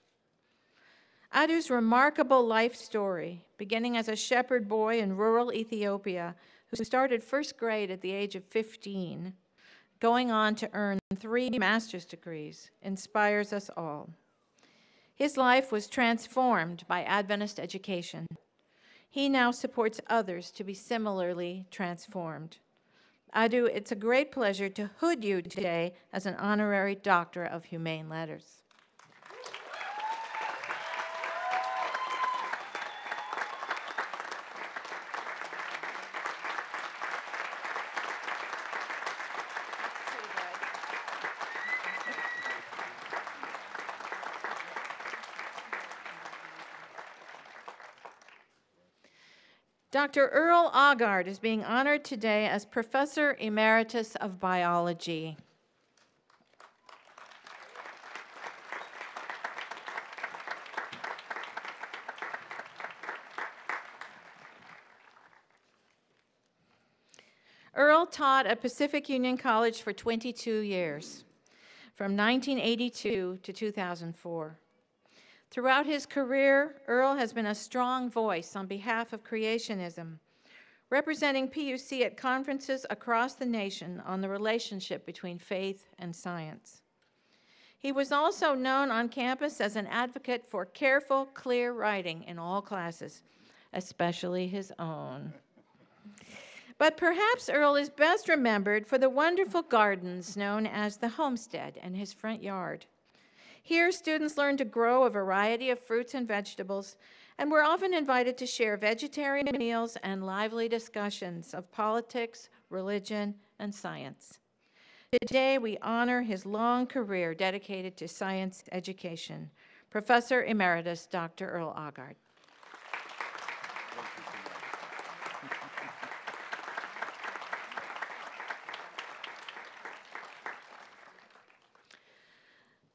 Adu's remarkable life story, beginning as a shepherd boy in rural Ethiopia who started first grade at the age of 15, going on to earn 3 master's degrees, inspires us all. His life was transformed by Adventist education. He now supports others to be similarly transformed. Adu, it's a great pleasure to hood you today as an honorary Doctor of Humane Letters. Dr. Earl Augard is being honored today as Professor Emeritus of Biology. Earl taught at Pacific Union College for 22 years, from 1982 to 2004. Throughout his career, Earl has been a strong voice on behalf of creationism, representing PUC at conferences across the nation on the relationship between faith and science. He was also known on campus as an advocate for careful, clear writing in all classes, especially his own. But perhaps Earl is best remembered for the wonderful gardens known as the Homestead in his front yard. Here, students learn to grow a variety of fruits and vegetables, and we're often invited to share vegetarian meals and lively discussions of politics, religion, and science. Today, we honor his long career dedicated to science education, Professor Emeritus Dr. Earl Aagaard.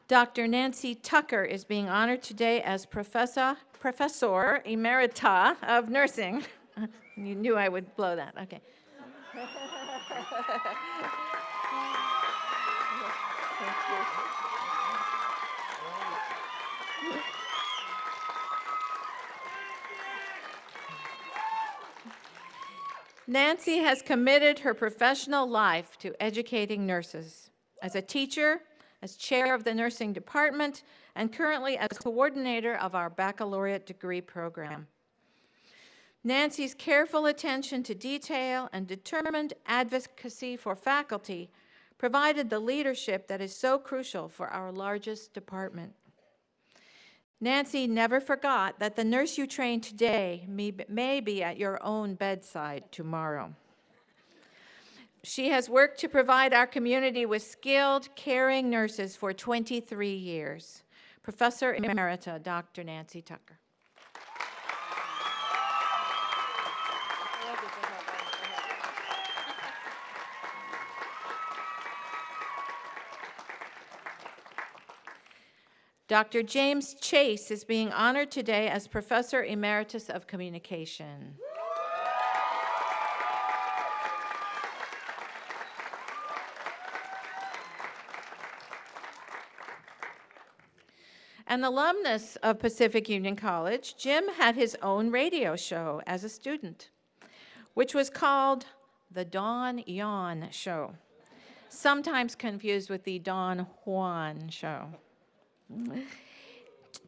Dr. Nancy Tucker is being honored today as Professor Emerita of Nursing. You knew I would blow that, okay. Nancy has committed her professional life to educating nurses. As a teacher, as chair of the nursing department, and currently as coordinator of our baccalaureate degree program. Nancy's careful attention to detail and determined advocacy for faculty provided the leadership that is so crucial for our largest department. Nancy never forgot that the nurse you train today may be at your own bedside tomorrow. She has worked to provide our community with skilled, caring nurses for 23 years. Professor Emerita, Dr. Nancy Tucker. Dr. James Chase is being honored today as Professor Emeritus of Communication. An alumnus of Pacific Union College, Jim had his own radio show as a student, which was called the Don Juan Show, sometimes confused with the Don Juan Show.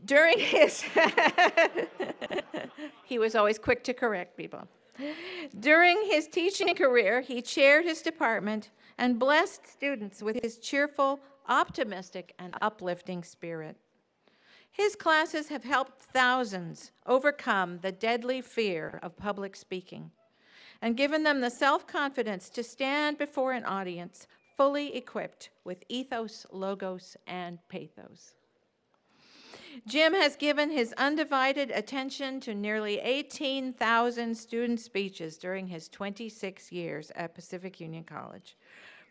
During his, he was always quick to correct people. During his teaching career, he chaired his department and blessed students with his cheerful, optimistic, and uplifting spirit. His classes have helped thousands overcome the deadly fear of public speaking and given them the self-confidence to stand before an audience fully equipped with ethos, logos, and pathos. Jim has given his undivided attention to nearly 18,000 student speeches during his 26 years at Pacific Union College.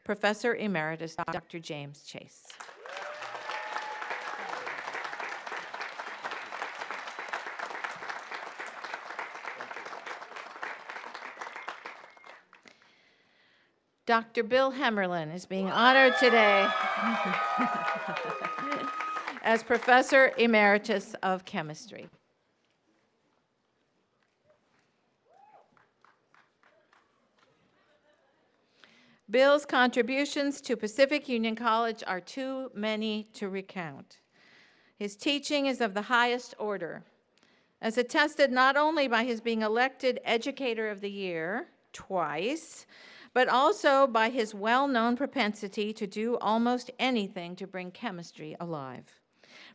Professor Emeritus Dr. James Chase. Dr. Bill Hemmerlin is being honored today as Professor Emeritus of Chemistry. Bill's contributions to Pacific Union College are too many to recount. His teaching is of the highest order, as attested not only by his being elected Educator of the Year twice, but also by his well-known propensity to do almost anything to bring chemistry alive,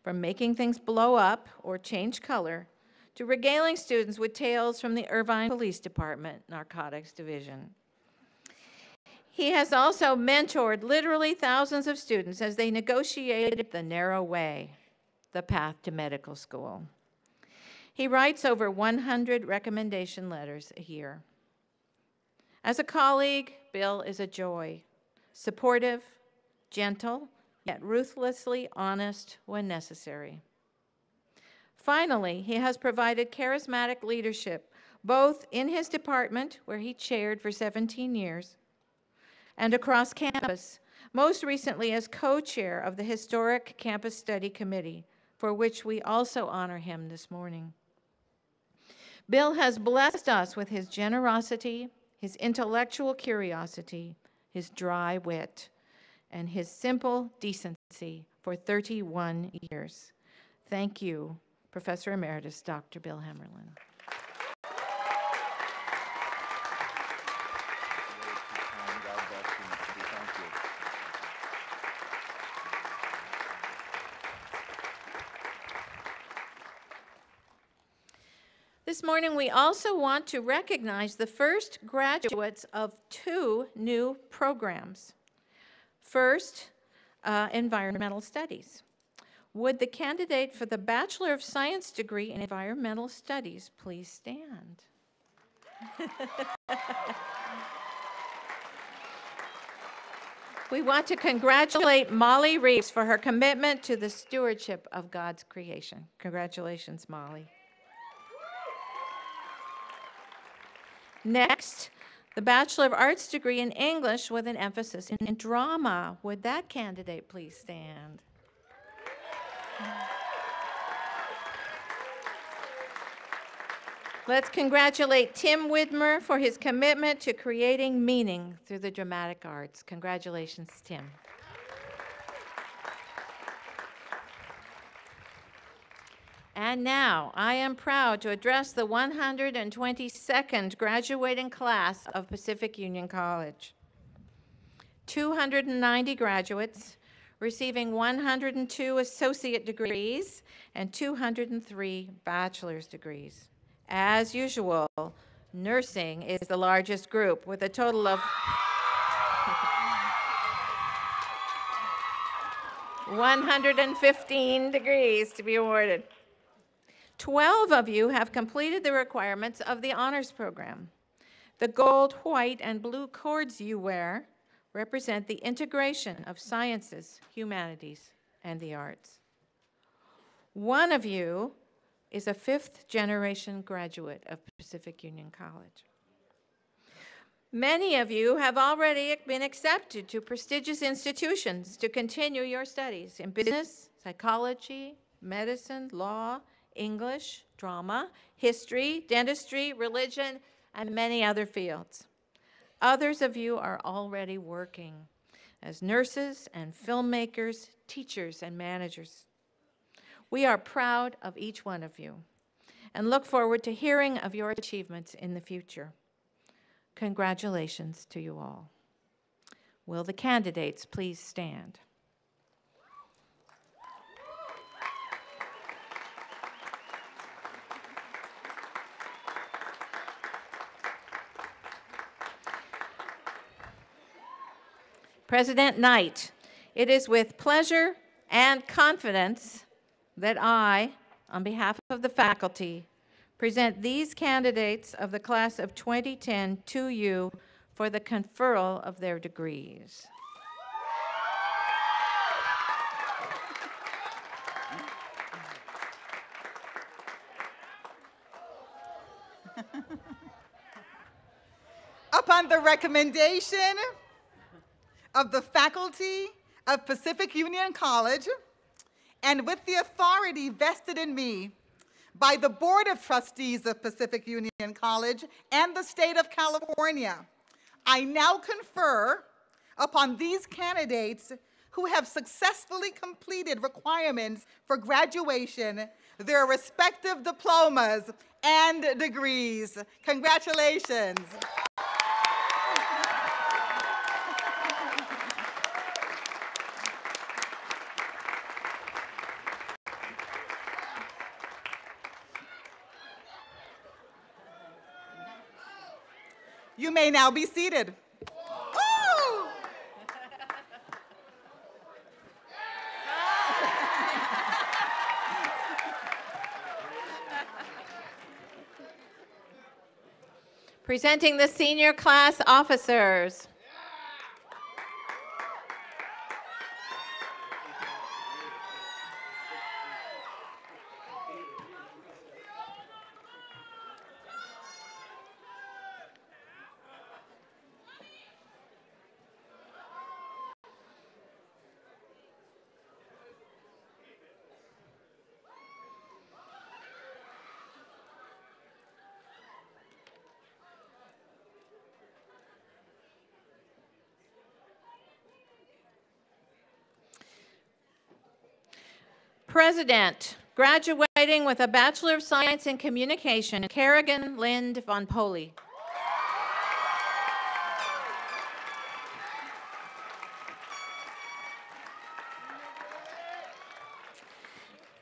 from making things blow up or change color to regaling students with tales from the Irvine Police Department Narcotics Division. He has also mentored literally thousands of students as they negotiated the narrow way, the path to medical school. He writes over 100 recommendation letters a year. As a colleague, Bill is a joy, supportive, gentle, yet ruthlessly honest when necessary. Finally, he has provided charismatic leadership, both in his department, where he chaired for 17 years, and across campus, most recently as co-chair of the Historic Campus Study Committee, for which we also honor him this morning. Bill has blessed us with his generosity, his intellectual curiosity, his dry wit, and his simple decency for 31 years. Thank you, Professor Emeritus Dr. Bill Hemmerlin. This morning, we also want to recognize the first graduates of 2 new programs. First, environmental studies. Would the candidate for the Bachelor of Science degree in Environmental Studies please stand? We want to congratulate Molly Reeves for her commitment to the stewardship of God's creation. Congratulations, Molly. Next, the Bachelor of Arts degree in English with an emphasis in drama. Would that candidate please stand? Let's congratulate Tim Widmer for his commitment to creating meaning through the dramatic arts. Congratulations, Tim. And now, I am proud to address the 122nd graduating class of Pacific Union College. 290 graduates, receiving 102 associate degrees and 203 bachelor's degrees. As usual, nursing is the largest group with a total of 115 degrees to be awarded. 12 of you have completed the requirements of the honors program. The gold, white, and blue cords you wear represent the integration of sciences, humanities, and the arts. One of you is a 5th-generation graduate of Pacific Union College. Many of you have already been accepted to prestigious institutions to continue your studies in business, psychology, medicine, law, English, drama, history, dentistry, religion, and many other fields. Others of you are already working as nurses and filmmakers, teachers and managers. We are proud of each one of you and look forward to hearing of your achievements in the future. Congratulations to you all. Will the candidates please stand? President Knight, it is with pleasure and confidence that I, on behalf of the faculty, present these candidates of the class of 2010 to you for the conferral of their degrees. Upon the recommendation of the faculty of Pacific Union College, and with the authority vested in me by the Board of Trustees of Pacific Union College and the state of California, I now confer upon these candidates who have successfully completed requirements for graduation their respective diplomas and degrees. Congratulations. You may now be seated. Woo! Presenting the senior class officers. President, graduating with a Bachelor of Science in Communication, Kerrigan Lind von Poli.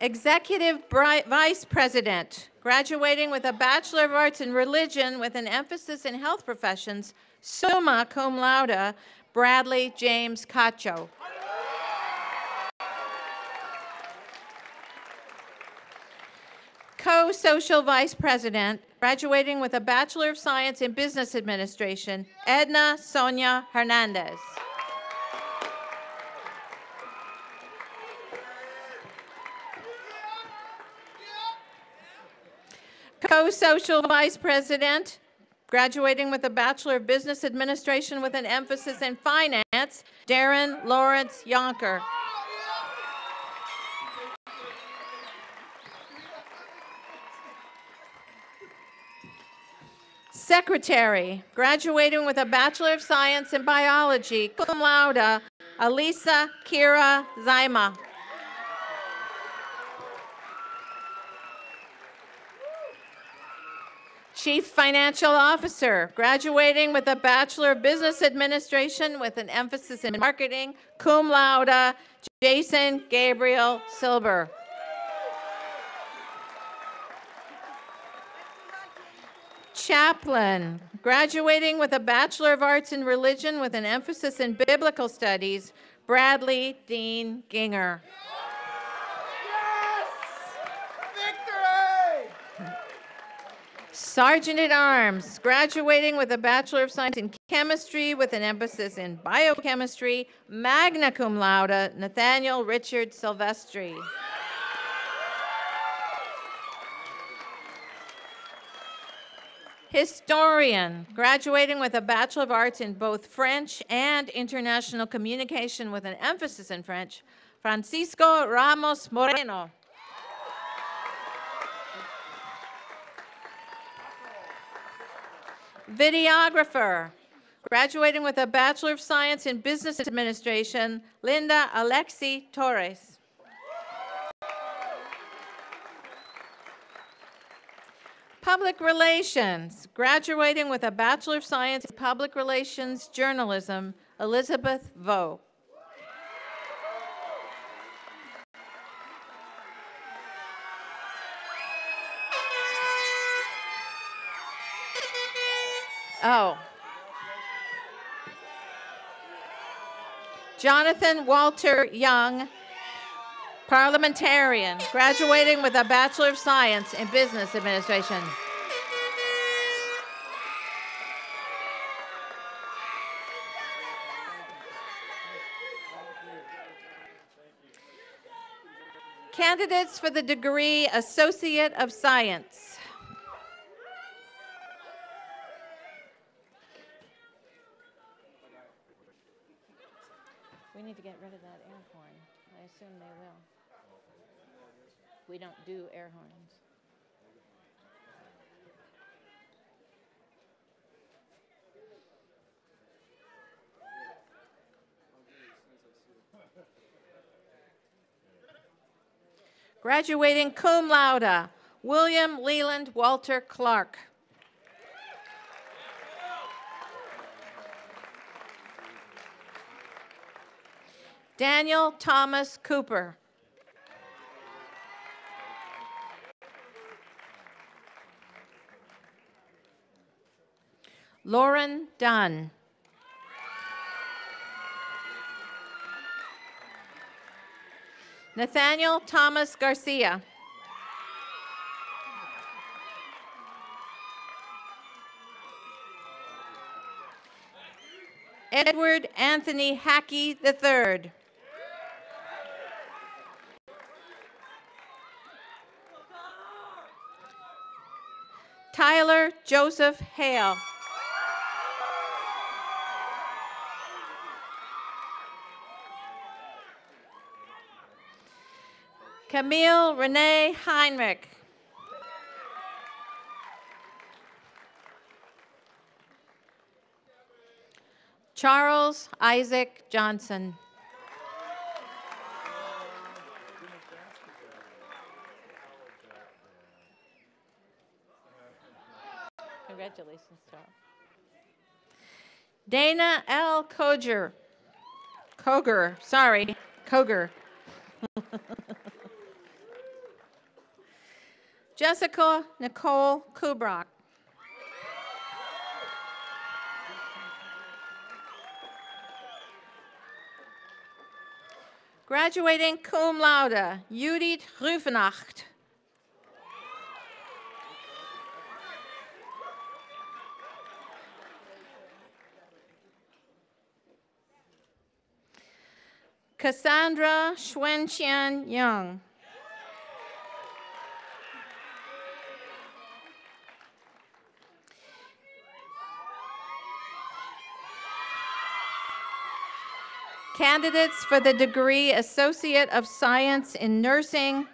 Executive Vice President, graduating with a Bachelor of Arts in Religion with an emphasis in health professions, summa cum laude, Bradley James Cacho. Co-Social Vice President, graduating with a Bachelor of Science in Business Administration, Edna Sonia Hernandez. Co-Social Vice President, graduating with a Bachelor of Business Administration with an emphasis in finance, Darren Lawrence Yonker. Secretary, graduating with a Bachelor of Science in Biology, cum laude, Alisa Kira Zaima. Chief Financial Officer, graduating with a Bachelor of Business Administration with an emphasis in marketing, cum laude, Jason Gabriel Silber. Chaplain, graduating with a Bachelor of Arts in Religion with an emphasis in Biblical Studies, Bradley Dean Ginger. Sergeant at Arms, graduating with a Bachelor of Science in Chemistry with an emphasis in Biochemistry, magna cum laude, Nathaniel Richard Silvestri. Historian, graduating with a Bachelor of Arts in both French and International Communication with an emphasis in French, Francisco Ramos Moreno. Videographer, graduating with a Bachelor of Science in Business Administration, Linda Alexi Torres. Public Relations, graduating with a Bachelor of Science in Public Relations Journalism, Elizabeth Vo. Oh. Jonathan Walter Young, parliamentarian, graduating with a Bachelor of Science in Business Administration. Candidates for the degree Associate of Science. We need to get rid of that air horn. I assume they will. We don't do air horns. Graduating cum laude, William Leland Walter Clark. Daniel Thomas Cooper. Lauren Dunn. Nathaniel Thomas Garcia. Edward Anthony Hackey III. Tyler Joseph Hale. Camille Renee Heinrich. Charles Isaac Johnson. Congratulations, Tom. Dana L. Koger. Koger. Jessica Nicole Kubrock. Graduating cum laude, Judith Rüfenacht. Cassandra Schwenqian Young. Candidates for the degree Associate of Science in Nursing,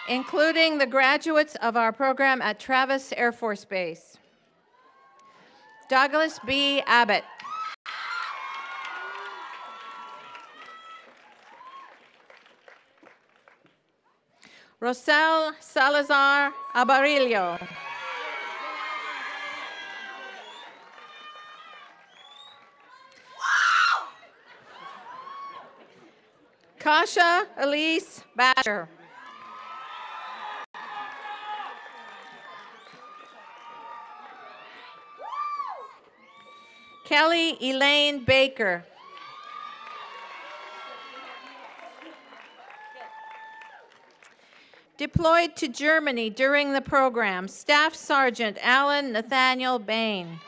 including the graduates of our program at Travis Air Force Base. Douglas B. Abbott. Rosel Salazar Abarillo. Kasha Elise Basher. Kelly Elaine Baker. Deployed to Germany during the program, Staff Sergeant Alan Nathaniel Bain.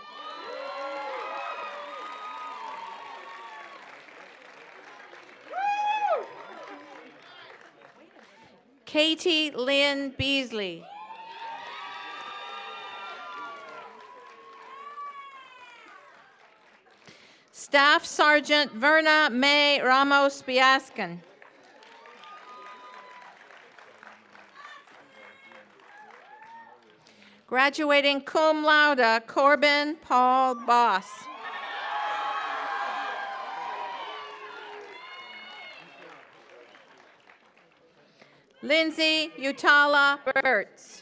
Katie Lynn Beasley. Staff Sergeant Verna May Ramos Biaskin. Graduating cum laude, Corbin Paul Boss. Lindsay Utala Burtz.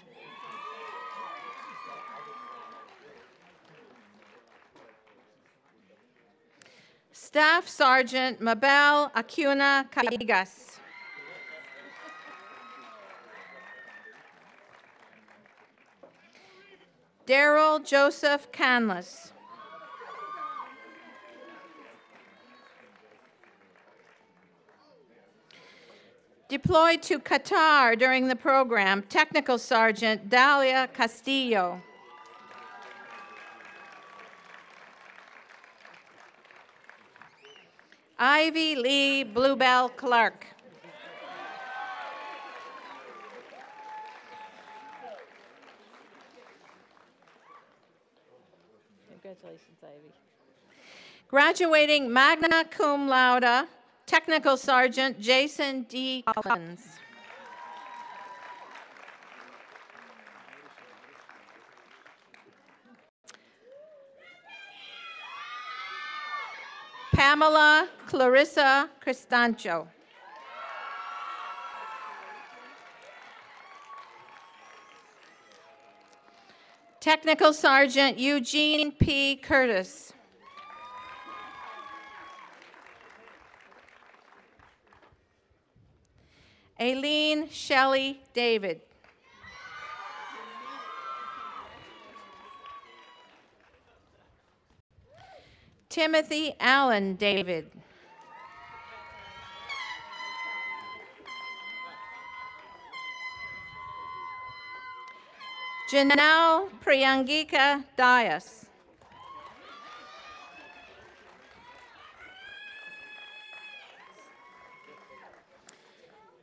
Staff Sergeant Mabel Acuna Callegas. Daryl Joseph Canless. Deployed to Qatar during the program, Technical Sergeant Dalia Castillo. Ivy Lee Bluebell Clark. Congratulations, Ivy. Graduating magna cum laude, Technical Sergeant Jason D. Collins. Pamela Clarissa Cristancho. Technical Sergeant Eugene P. Curtis. Aileen Shelley David. Timothy Allen David. Janelle Priyangika Dias.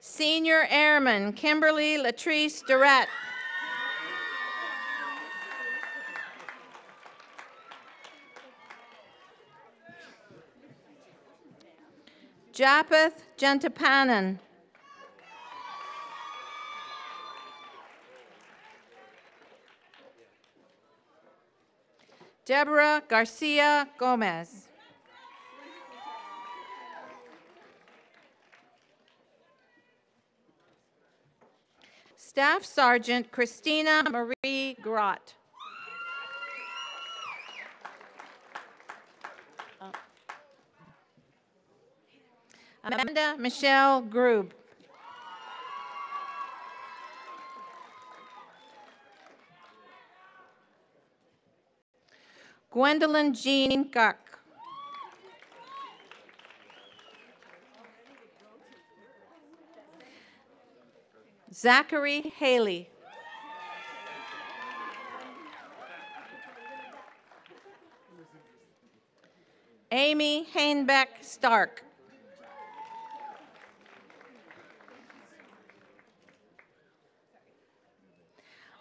Senior Airman Kimberly Latrice Durrett. Japheth Gentapanan. Deborah Garcia Gomez. Staff Sergeant Christina Marie Grott. Amanda Michelle Grube. Gwendolyn Jean Guck. Zachary Haley. Amy Hainbeck Stark.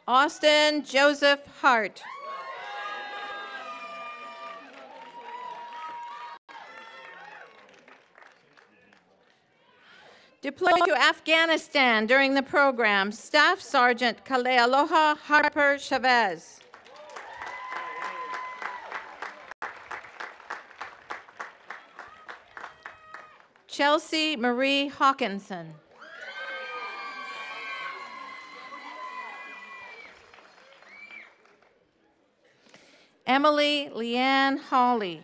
Austin Joseph Hart. Deployed to Afghanistan during the program, Staff Sergeant Kalealoha Harper Chavez. Chelsea Marie Hawkinson. Emily Leanne Hawley.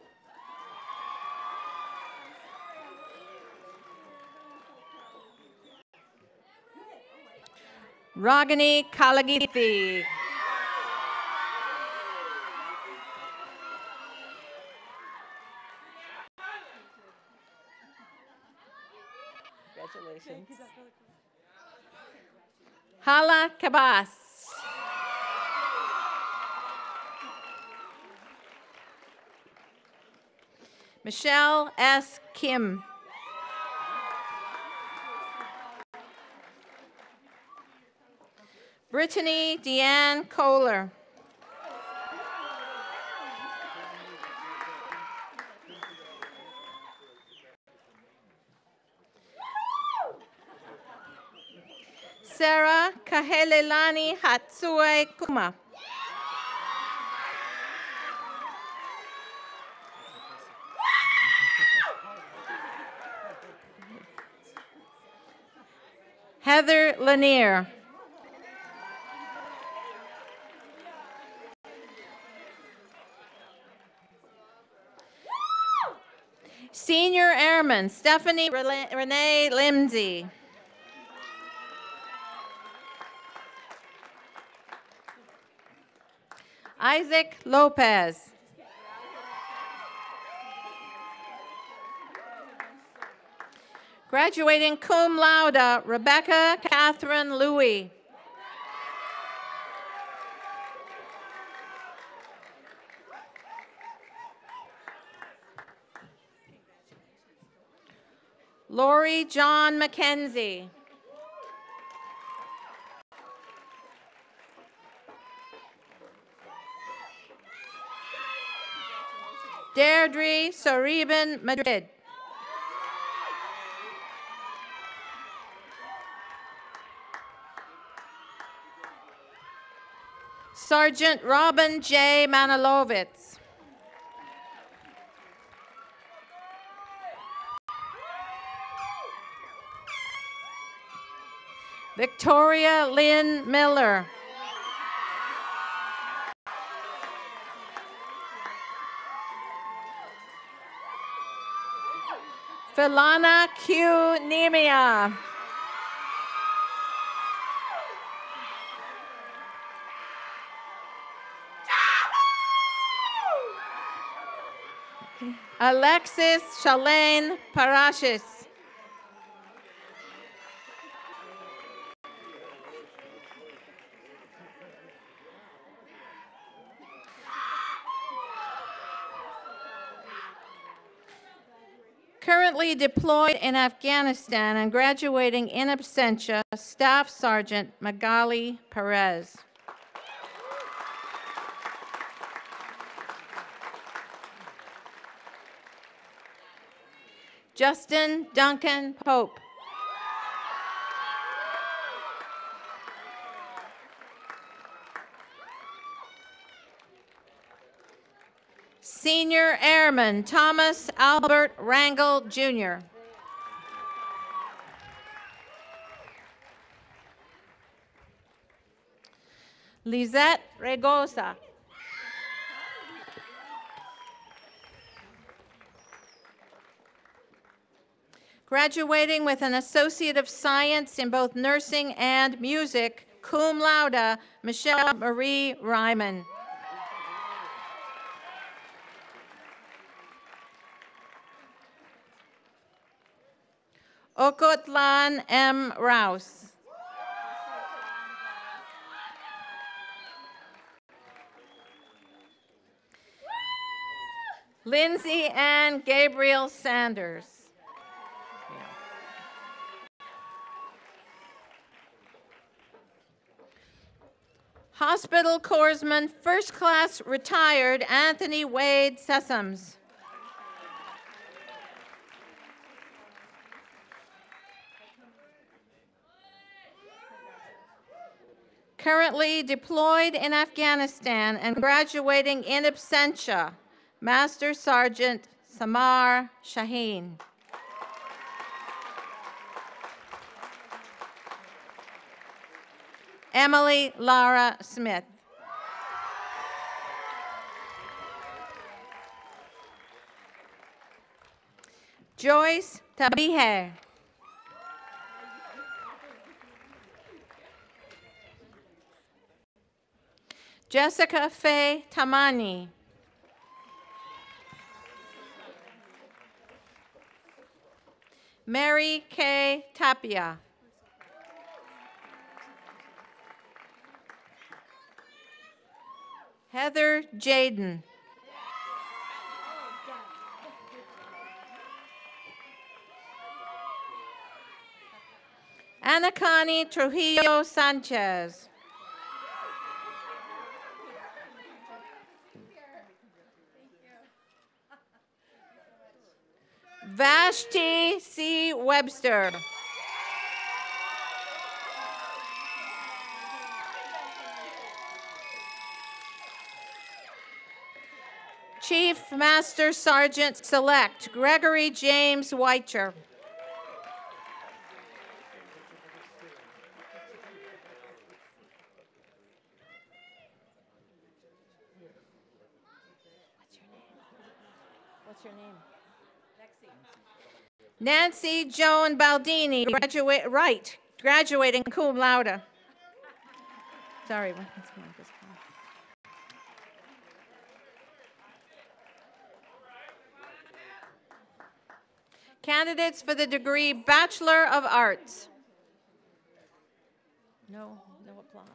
Ragini Kalagithi. Congratulations. Hala Kabas. Michelle S. Kim. Brittany Deanne Kohler. Sarah Kahelelani Hatsue Kuma. Heather Lanier. Senior Airman Stephanie Renee Limsey. Isaac Lopez. Graduating cum laude, Rebecca Catherine Louie. Lori John McKenzie. Deirdre Soreben Madrid. Sergeant Robin J. Manilovitz. Victoria Lynn Miller. Philana Q. Nemia. Alexis Shalane Parashis. Currently deployed in Afghanistan and graduating in absentia, Staff Sergeant Magali Perez. Justin Duncan Pope. Senior Airman Thomas Albert Rangel, Jr. Lizette Regosa. Graduating with an Associate of Science in both nursing and music, cum laude, Michelle Marie Ryman. Okotlan M. Rouse. Lindsay Ann Gabriel Sanders. Hospital Corpsman, First Class Retired, Anthony Wade Sessoms. Currently deployed in Afghanistan and graduating in absentia, Master Sergeant Samar Shaheen. Emily Lara Smith. Joyce Tabihe. Jessica Faye Tamani. Mary K. Tapia. Heather Jaden. Anacani Trujillo Sanchez. Vashti C. Webster. Chief Master Sergeant Select Gregory James Weicher. What's your name? Nancy Joan Baldini, graduating cum laude. Sorry. Candidates for the degree Bachelor of Arts. No applause.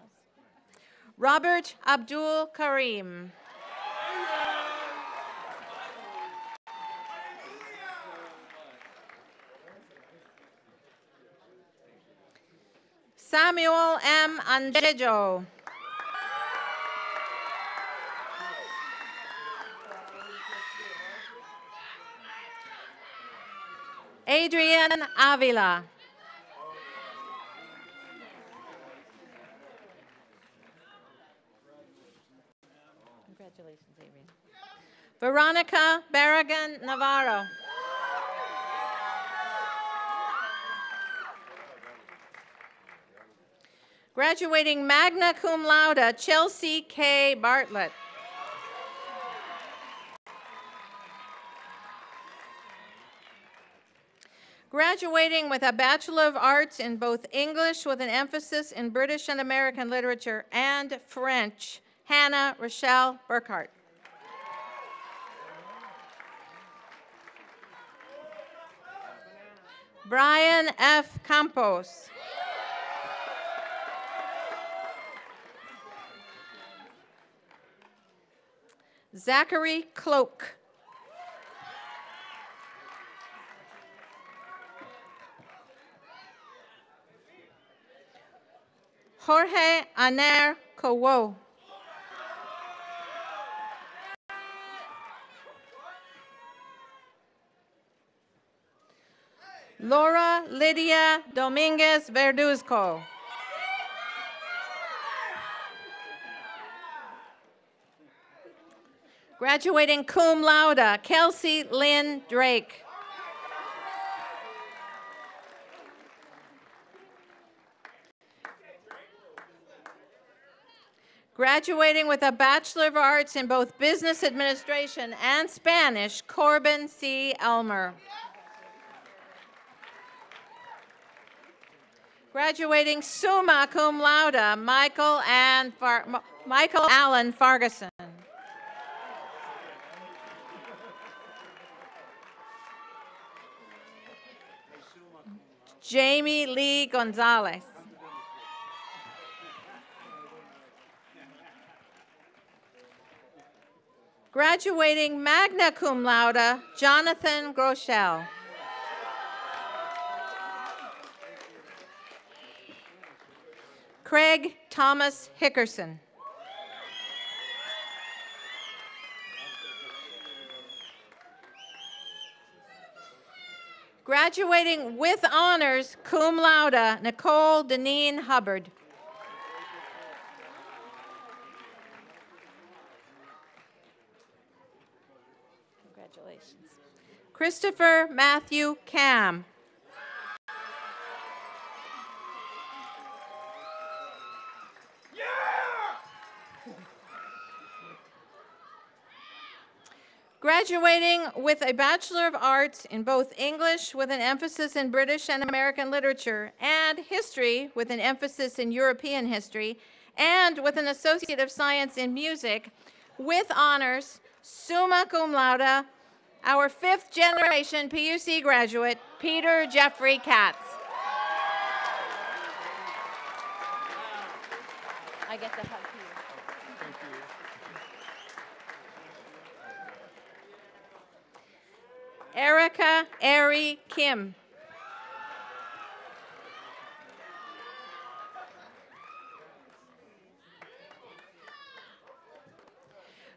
Robert Abdul Karim. Samuel M. Andejo. Adrian Avila. Congratulations, Adrian. Veronica Barragan Navarro. Graduating magna cum laude, Chelsea K. Bartlett. Graduating with a Bachelor of Arts in both English with an emphasis in British and American literature and French, Hannah Rochelle Burkhart. Brian F. Campos. Zachary Cloak. Jorge Aner Kowo. Laura Lydia Dominguez Verduzco. Graduating cum laude, Kelsey Lynn Drake. Graduating with a Bachelor of Arts in both Business Administration and Spanish, Corbin C. Elmer. Graduating summa cum laude, Michael Allen Farguson. Jamie Lee Gonzalez. Graduating magna cum laude, Jonathan Groeschel. Craig Thomas Hickerson. Graduating with honors, cum laude, Nicole Deneen Hubbard. Congratulations. Christopher Matthew Cam. Graduating with a Bachelor of Arts in both English with an emphasis in British and American literature and history with an emphasis in European history and with an Associate of Science in Music with honors, summa cum laude, our 5th generation PUC graduate, Peter Jeffrey Katz. I get to hug you. Erica Ari Kim.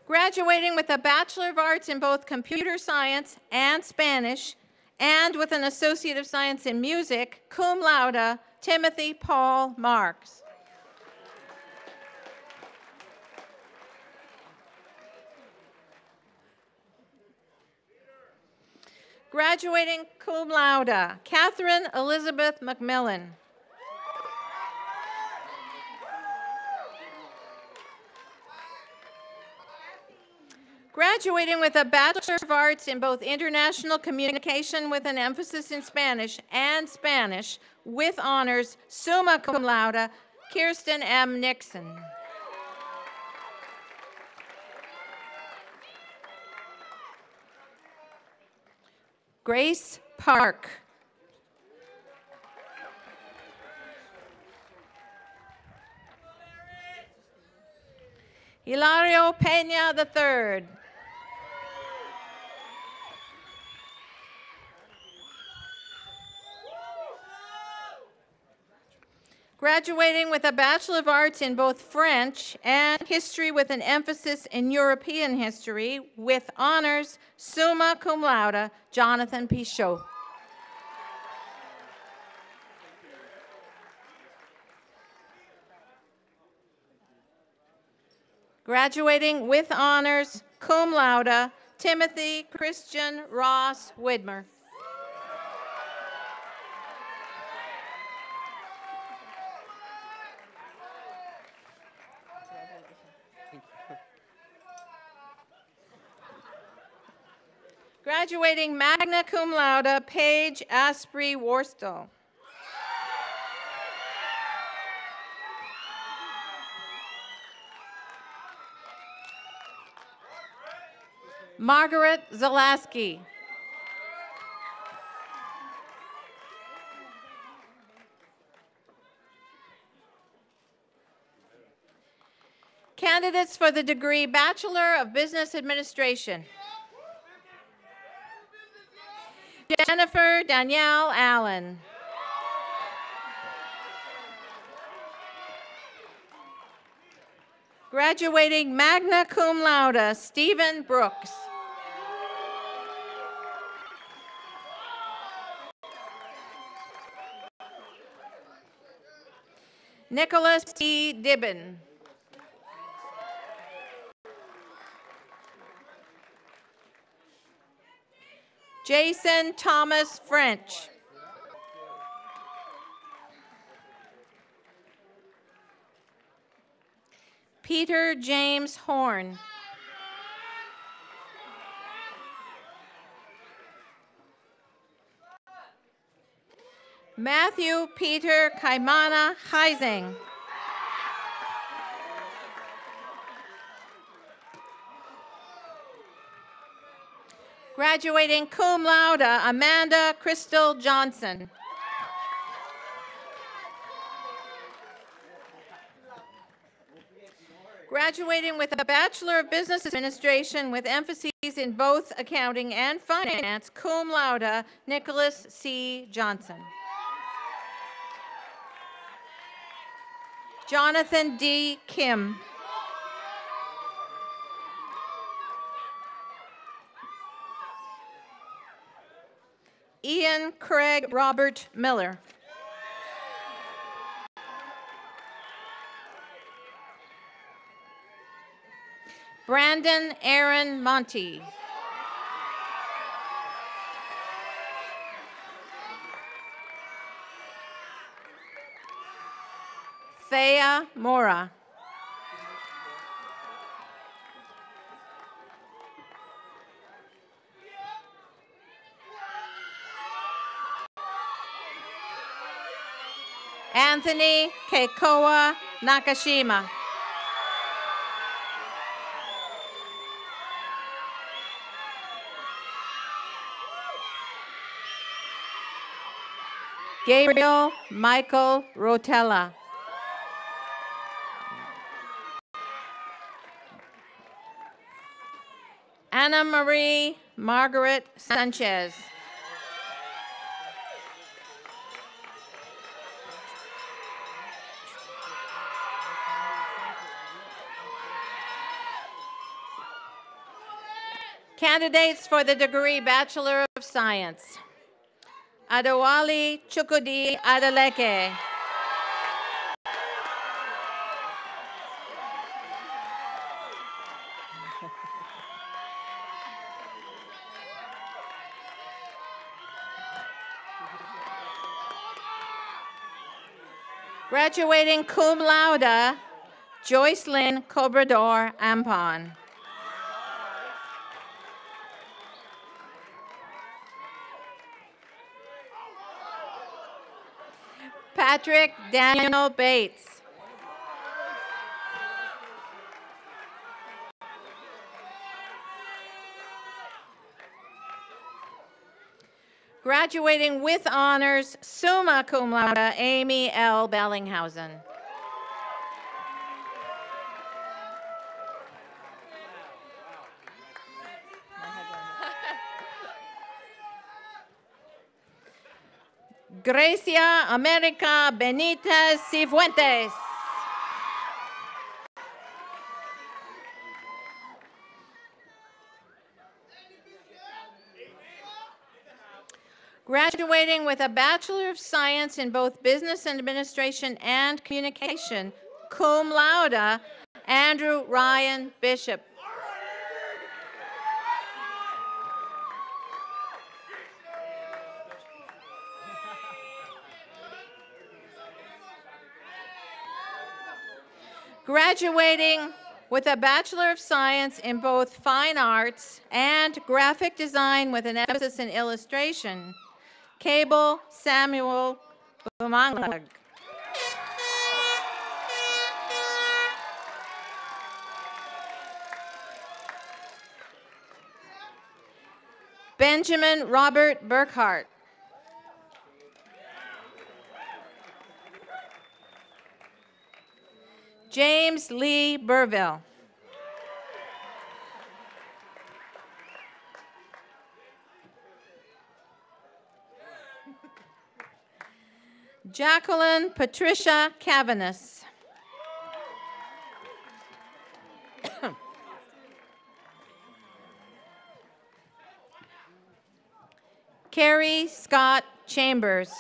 Graduating with a Bachelor of Arts in both Computer Science and Spanish, and with an Associate of Science in Music, cum laude, Timothy Paul Marks. Graduating cum laude, Catherine Elizabeth McMillan. Graduating with a Bachelor of Arts in both International Communication with an emphasis in Spanish and Spanish with honors, summa cum laude, Kirsten M. Nixon. Grace Park. Hilario Peña III. Graduating with a Bachelor of Arts in both French and History with an emphasis in European history with honors, summa cum laude, Jonathan Pichot. Graduating with honors, cum laude, Timothy Christian Ross Widmer. Graduating magna cum laude, Paige Asprey Worstel. Margaret Zalaski. Candidates for the degree Bachelor of Business Administration. Jennifer Danielle Allen. Graduating magna cum laude, Stephen Brooks. Nicholas T. Dibben. Jason Thomas French. Peter James Horn. Matthew Peter Kaimana Heising. Graduating cum laude, Amanda Crystal Johnson. Graduating with a Bachelor of Business Administration with emphases in both accounting and finance, cum laude, Nicholas C. Johnson. Jonathan D. Kim. Ian Craig Robert Miller. Brandon Aaron Monty. Thea Mora. Anthony Keikoa Nakashima. Gabriel Michael Rotella. Anna Marie Margaret Sanchez. Candidates for the degree Bachelor of Science. Adewale Chukwudi Adeleke. Graduating cum laude, Joycelyn Cobrador Ampon. Patrick Daniel Bates. Graduating with honors, summa cum laude, Amy L. Bellinghausen. Gracia America Benitez Cifuentes. Graduating with a Bachelor of Science in both Business Administration and Communication, cum laude, Andrew Ryan Bishop. Graduating with a Bachelor of Science in both Fine Arts and Graphic Design with an emphasis in illustration, Cable Samuel Bumanglag. Benjamin Robert Burkhart. James Lee Burville. Jacqueline Patricia Cavanis. Carrie Scott Chambers.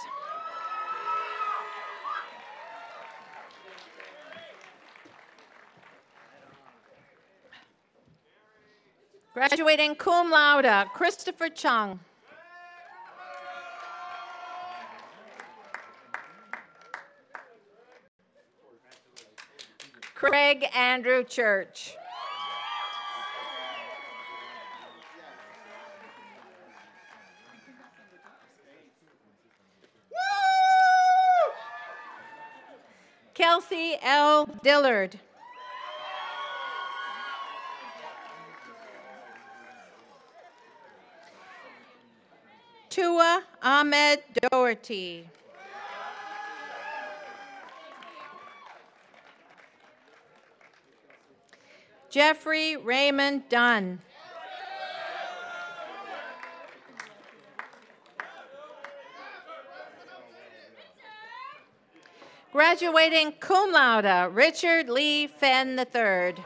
Graduating cum laude, Christopher Chung. Craig Andrew Church. Kelsey L. Dillard. Tua Ahmed Doherty. Jeffrey Raymond Dunn. Graduating cum laude, Richard Lee Fenn III.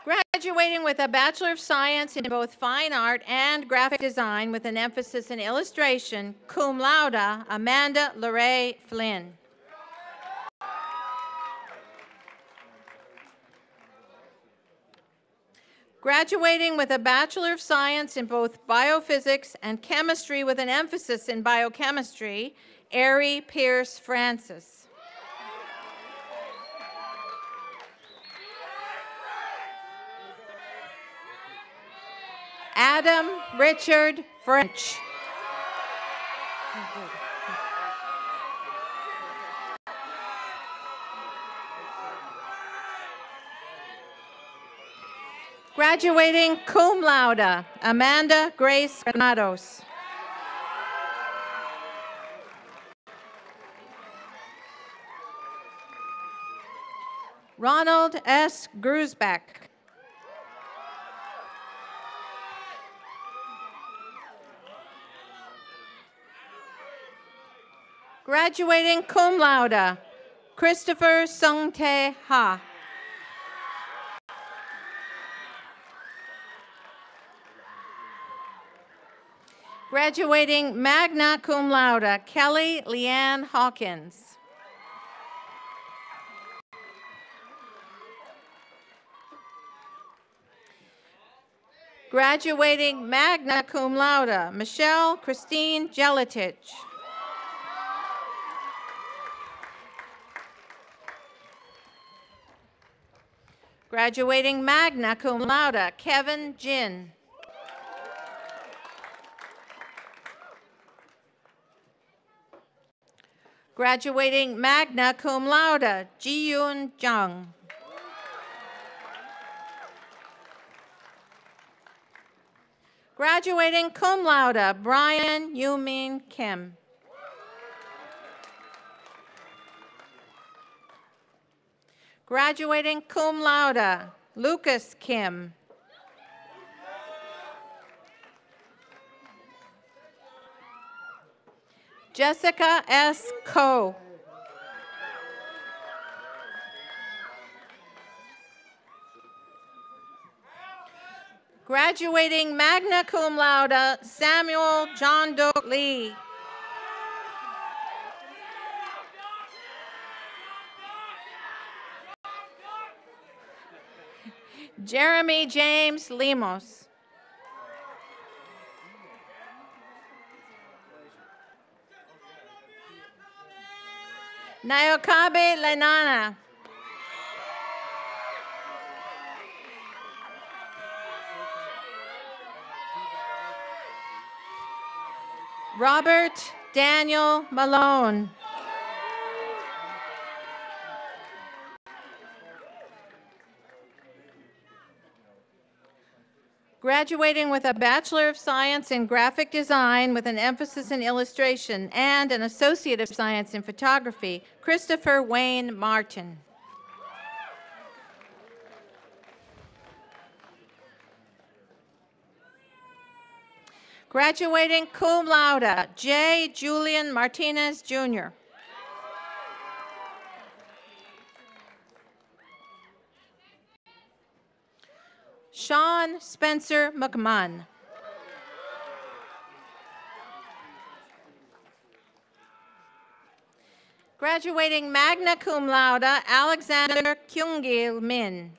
Graduating with a Bachelor of Science in both Fine Art and Graphic Design with an emphasis in illustration, cum laude, Amanda Lorraine Flynn. Graduating with a Bachelor of Science in both Biophysics and Chemistry with an emphasis in Biochemistry, Ari Pierce Francis. Adam Richard French. Graduating cum laude, Amanda Grace Granados. Ronald S. Grusbeck. Graduating cum laude, Christopher Sungtae Ha. Graduating magna cum laude, Kelly Leanne Hawkins. Graduating magna cum laude, Michelle Christine Jeletich. Graduating magna cum laude, Kevin Jin. Graduating magna cum laude, Ji-Yoon Jung. Graduating cum laude, Brian Yumin Kim. Graduating cum laude, Lucas Kim. Jessica S. Coe. Graduating magna cum laude, Samuel John Doe Lee. Jeremy James Lemos. Nayokabe Lenana. Robert Daniel Malone. Graduating with a Bachelor of Science in Graphic Design with an emphasis in illustration and an Associate of Science in Photography, Christopher Wayne Martin. Graduating cum laude, J. Julian Martinez, Jr. Sean Spencer McMunn. Graduating magna cum laude, Alexander Kyungil Min.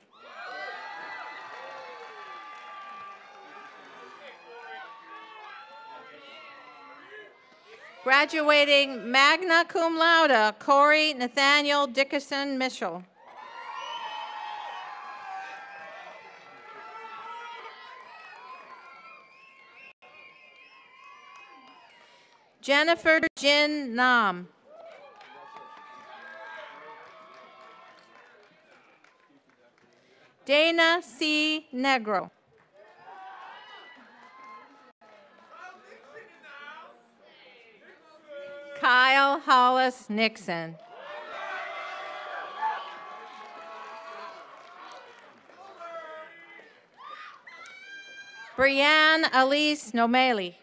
Graduating magna cum laude, Corey Nathaniel Dickerson Mitchell. Jennifer Jin Nam. Dana C. Negro. Kyle Hollis Nixon. Brianne Elise Nomeli.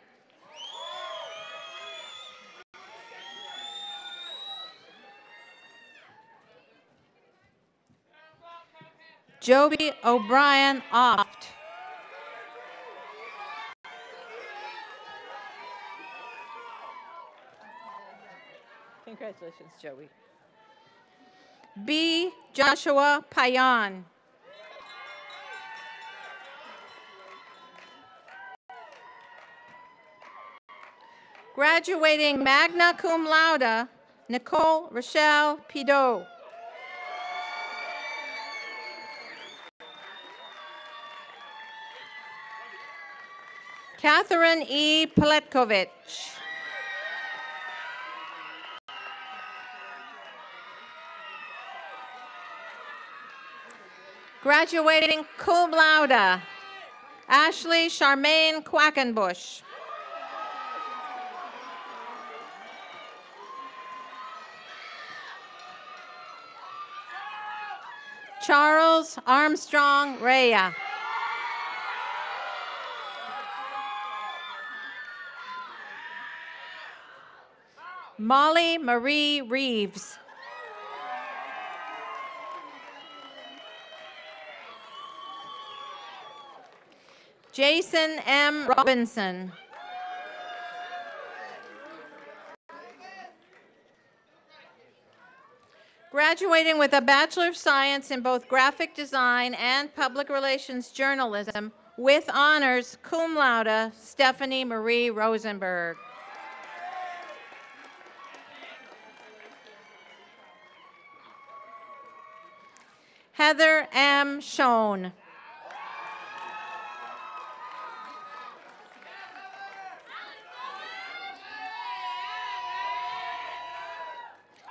Joby O'Brien Oft. Congratulations, Joey. B. Joshua Payan. Graduating magna cum laude, Nicole Rochelle Pideau. Catherine E. Pletkovich. Graduating cum laude, Ashley Charmaine Quackenbush. Charles Armstrong Rea. Molly Marie Reeves. Jason M. Robinson. Graduating with a Bachelor of Science in both Graphic Design and Public Relations Journalism with honors, cum laude, Stephanie Marie Rosenberg. Heather M. Schoen.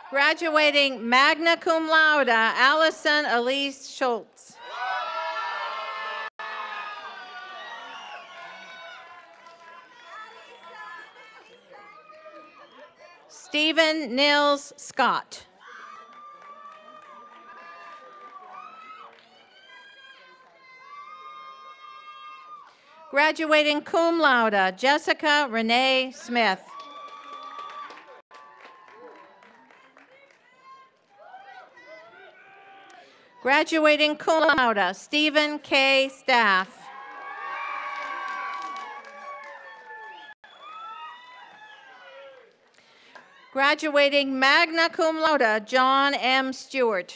Graduating magna cum laude, Allison Elise Schultz. Stephen Nils Scott. Graduating cum laude, Jessica Renee Smith. Graduating cum laude, Stephen K. Staff. Graduating magna cum laude, John M. Stewart.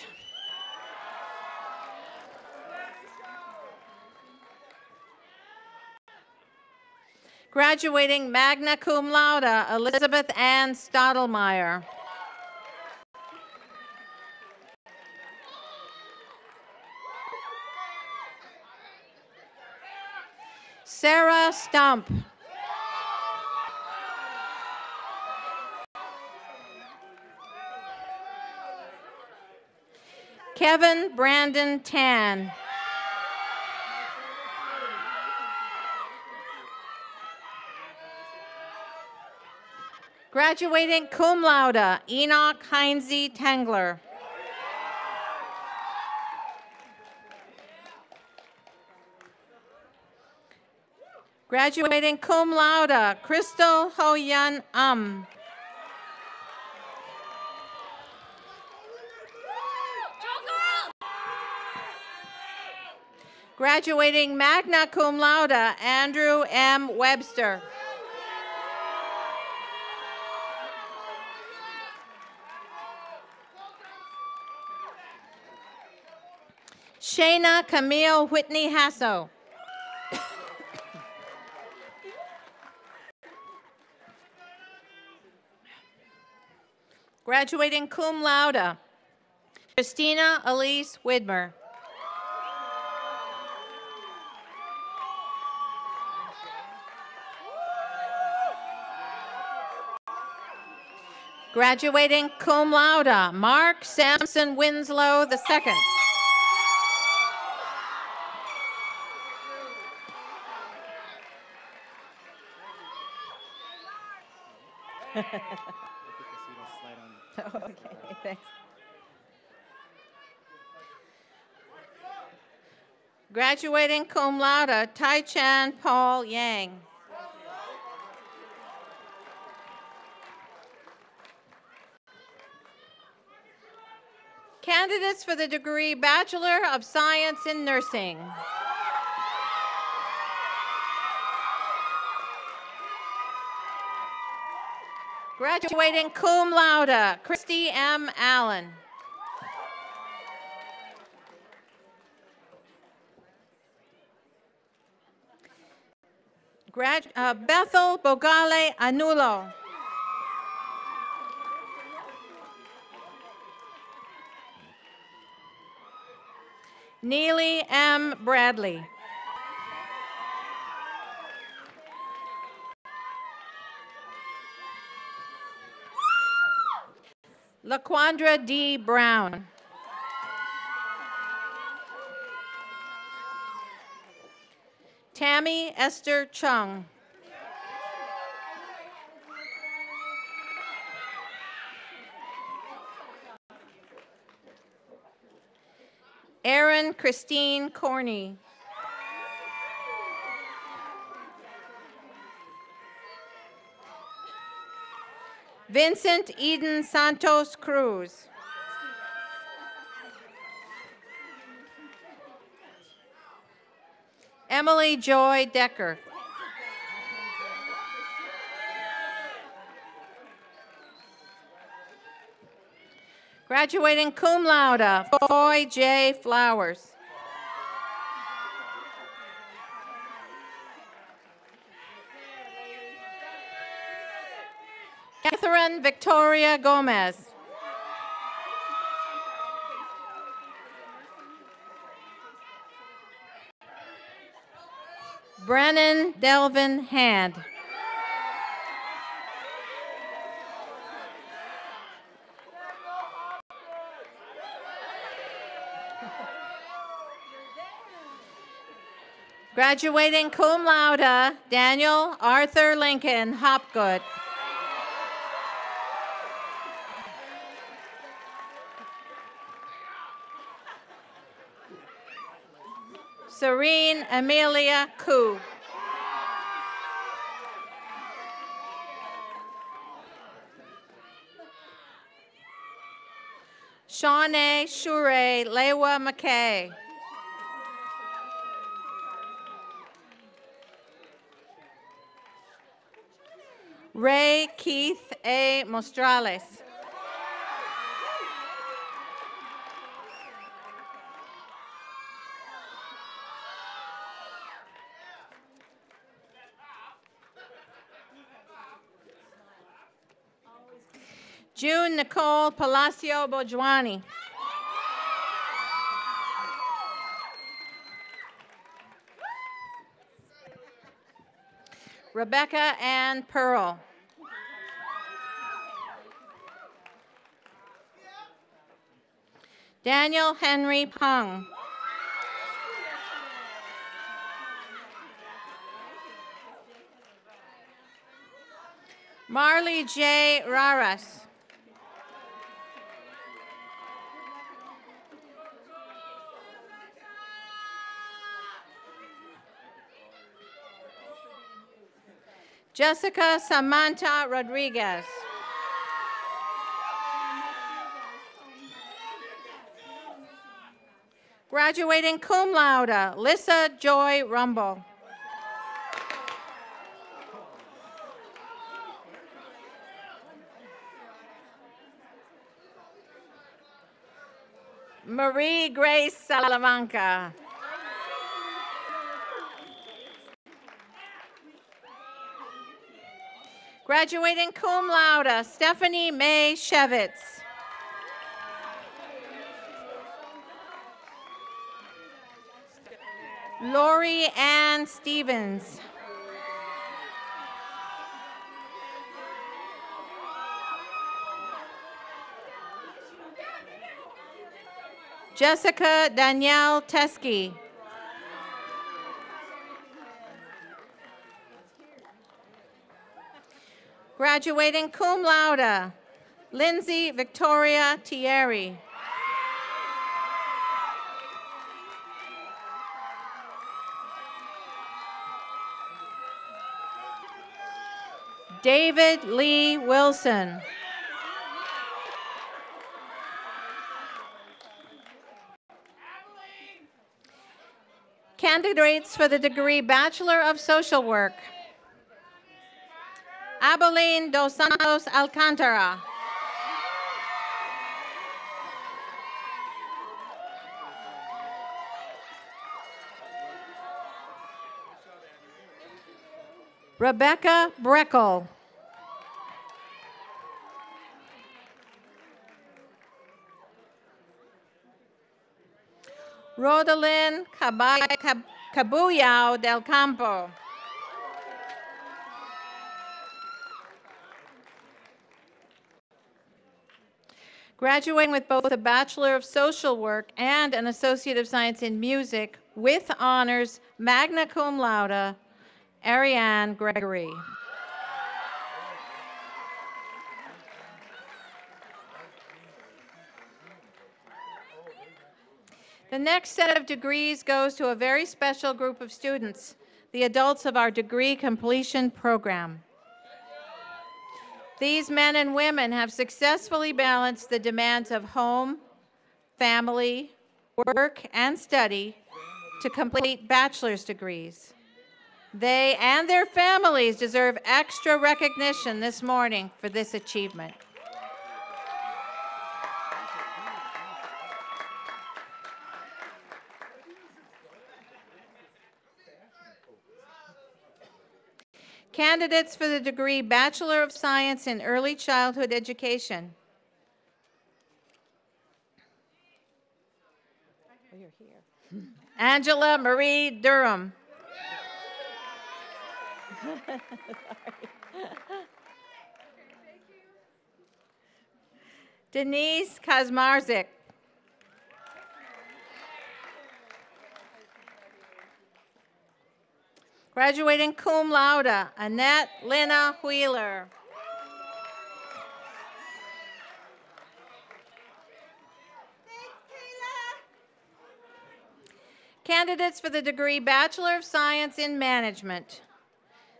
Graduating magna cum laude, Elizabeth Ann Stottlemyre. Sarah Stump. Kevin Brandon Tan. Graduating cum laude, Enoch Heinze Tengler. Graduating cum laude, Crystal Ho-Yun Graduating magna cum laude, Andrew M. Webster. Shayna Camille Whitney Hasso. Graduating cum laude, Christina Elise Widmer. Graduating cum laude, Mark Sampson Winslow II. Okay, thanks. Graduating cum laude, Tai Chan Paul Yang. Candidates for the degree Bachelor of Science in Nursing. Graduating cum laude, Christy M. Allen. Bethel Bogale Anulo. Neely M. Bradley. LaQuandra D. Brown. Tammy Esther Chung. Erin Christine Corney. Vincent Eden Santos Cruz. Emily Joy Decker. Graduating cum laude, Foy J. Flowers. Catherine Victoria Gomez. Brennan Delvin Hand. Graduating cum laude, Daniel Arthur Lincoln Hopgood. Serene Amelia Koo. Shawnee Shure Lewa McKay. Ray Keith A. Mostrales. June Nicole Palacio Bojwani. Rebecca Ann Pearl. Daniel Henry Pung. Marley J. Raras. Jessica Samantha Rodriguez. Graduating cum laude, Lissa Joy Rumble. Marie Grace Salamanca. Graduating cum laude, Stephanie May Shevitz. Lori Ann Stevens. Jessica Danielle Teskey. Graduating cum laude, Lindsay Victoria Thierry. David Lee Wilson. Candidates for the degree Bachelor of Social Work. Abilene Dos Santos Alcantara. Rebecca Breckel. Rodalyn Cabuyao del Campo. Graduating with both a Bachelor of Social Work and an Associate of Science in Music with honors, magna cum laude, Ariane Gregory. The next set of degrees goes to a very special group of students, the adults of our degree completion program. These men and women have successfully balanced the demands of home, family, work, and study to complete bachelor's degrees. They and their families deserve extra recognition this morning for this achievement. Candidates for the degree Bachelor of Science in Early Childhood Education. Oh, you're here. Angela Marie Durham. Denise Kazmarzik. Graduating cum laude, Annette Lina Wheeler. Candidates for the degree Bachelor of Science in Management.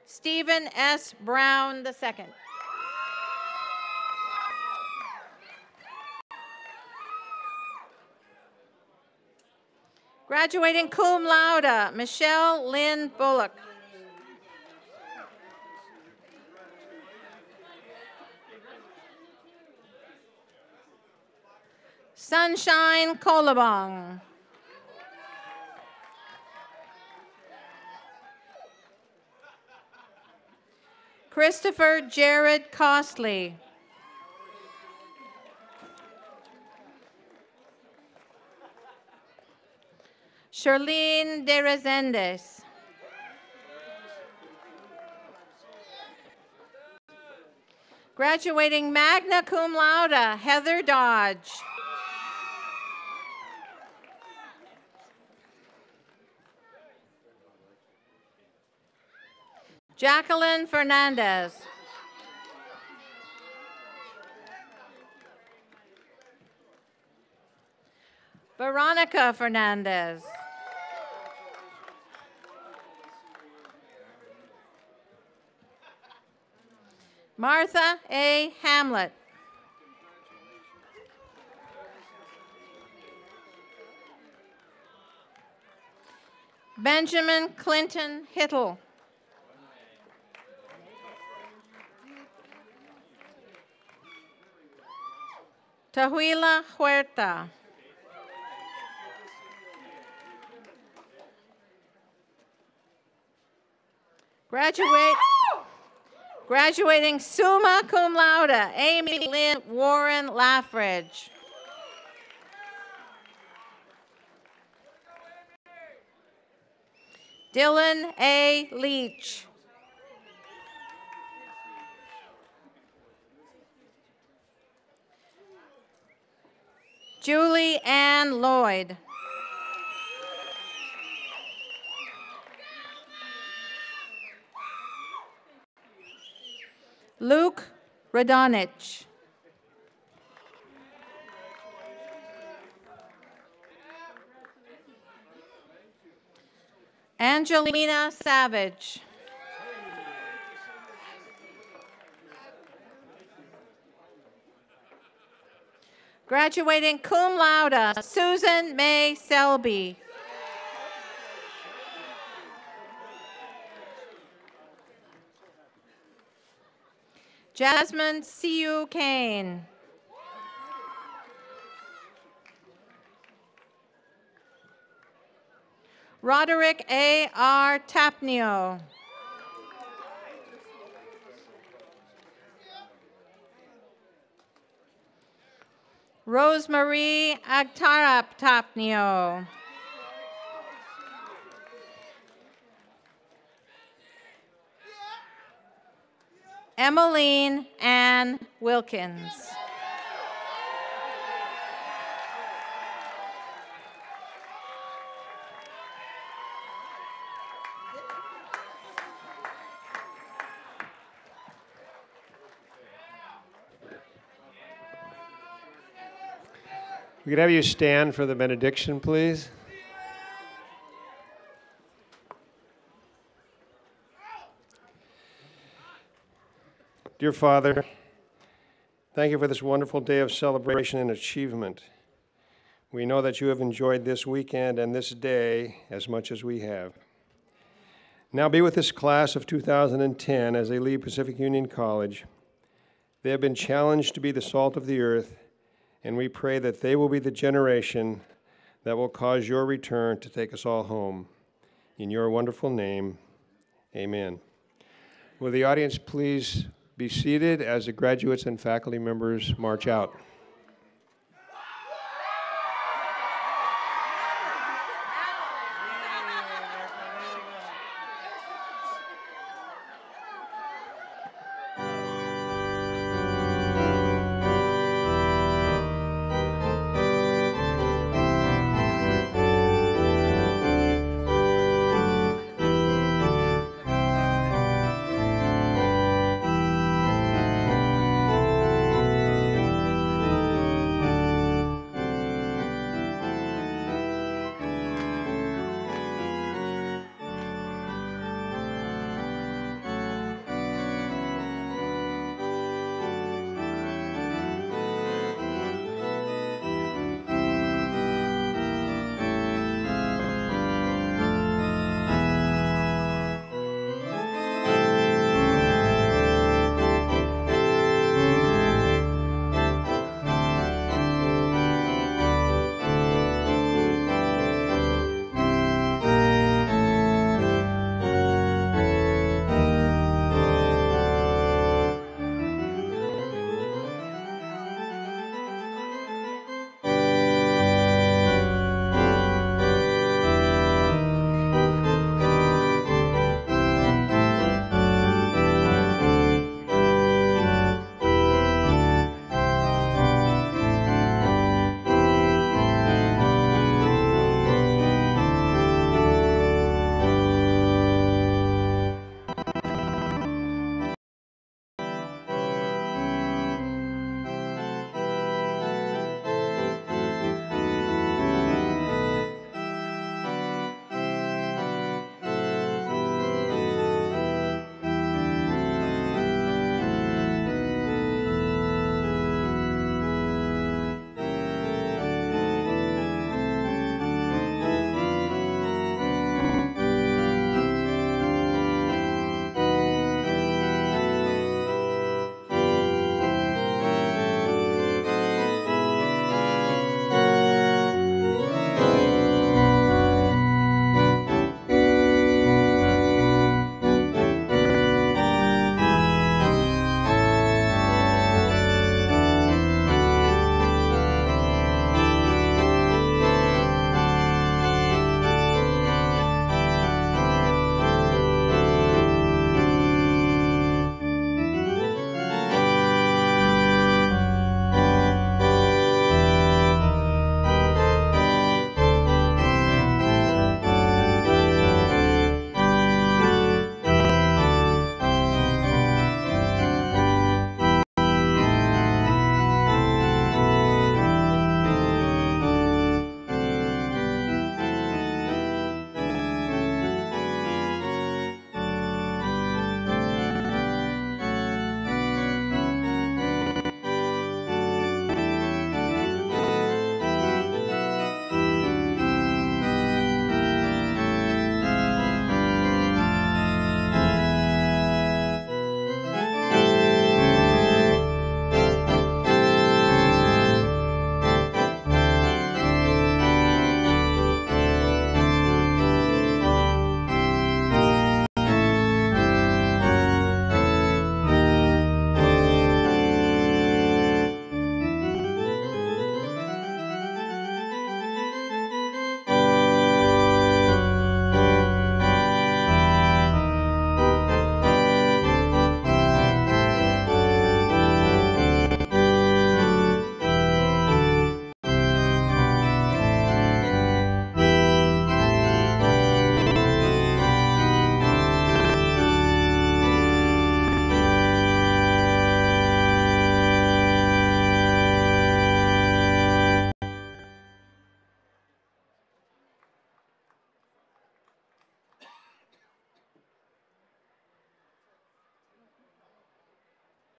Stephen S. Brown II. Graduating cum laude, Michelle Lynn Bullock. Sunshine Kolobong. Christopher Jared Costley. Charlene de Resendes. Graduating magna cum laude, Heather Dodge. Jacqueline Fernandez. Veronica Fernandez. Martha A. Hamlet. Benjamin Clinton Hittle. Tahuila Huerta. Graduating summa cum laude, Amy Lynn Warren Laffridge. Dylan A. Leach. Julie Ann Lloyd. Luke Radonich. Angelina Savage. Graduating cum laude, Susan May Selby. Jasmine C.U. Kane. Roderick A.R. Tapnio. Rosemarie Agtarap Tapnio. Emmeline Ann Wilkins. We could have you stand for the benediction, please. Dear Father, thank you for this wonderful day of celebration and achievement. We know that you have enjoyed this weekend and this day as much as we have. Now be with this class of 2010 as they leave Pacific Union College. They have been challenged to be the salt of the earth, and we pray that they will be the generation that will cause your return to take us all home. In your wonderful name, amen. Will the audience please be seated as the graduates and faculty members march out?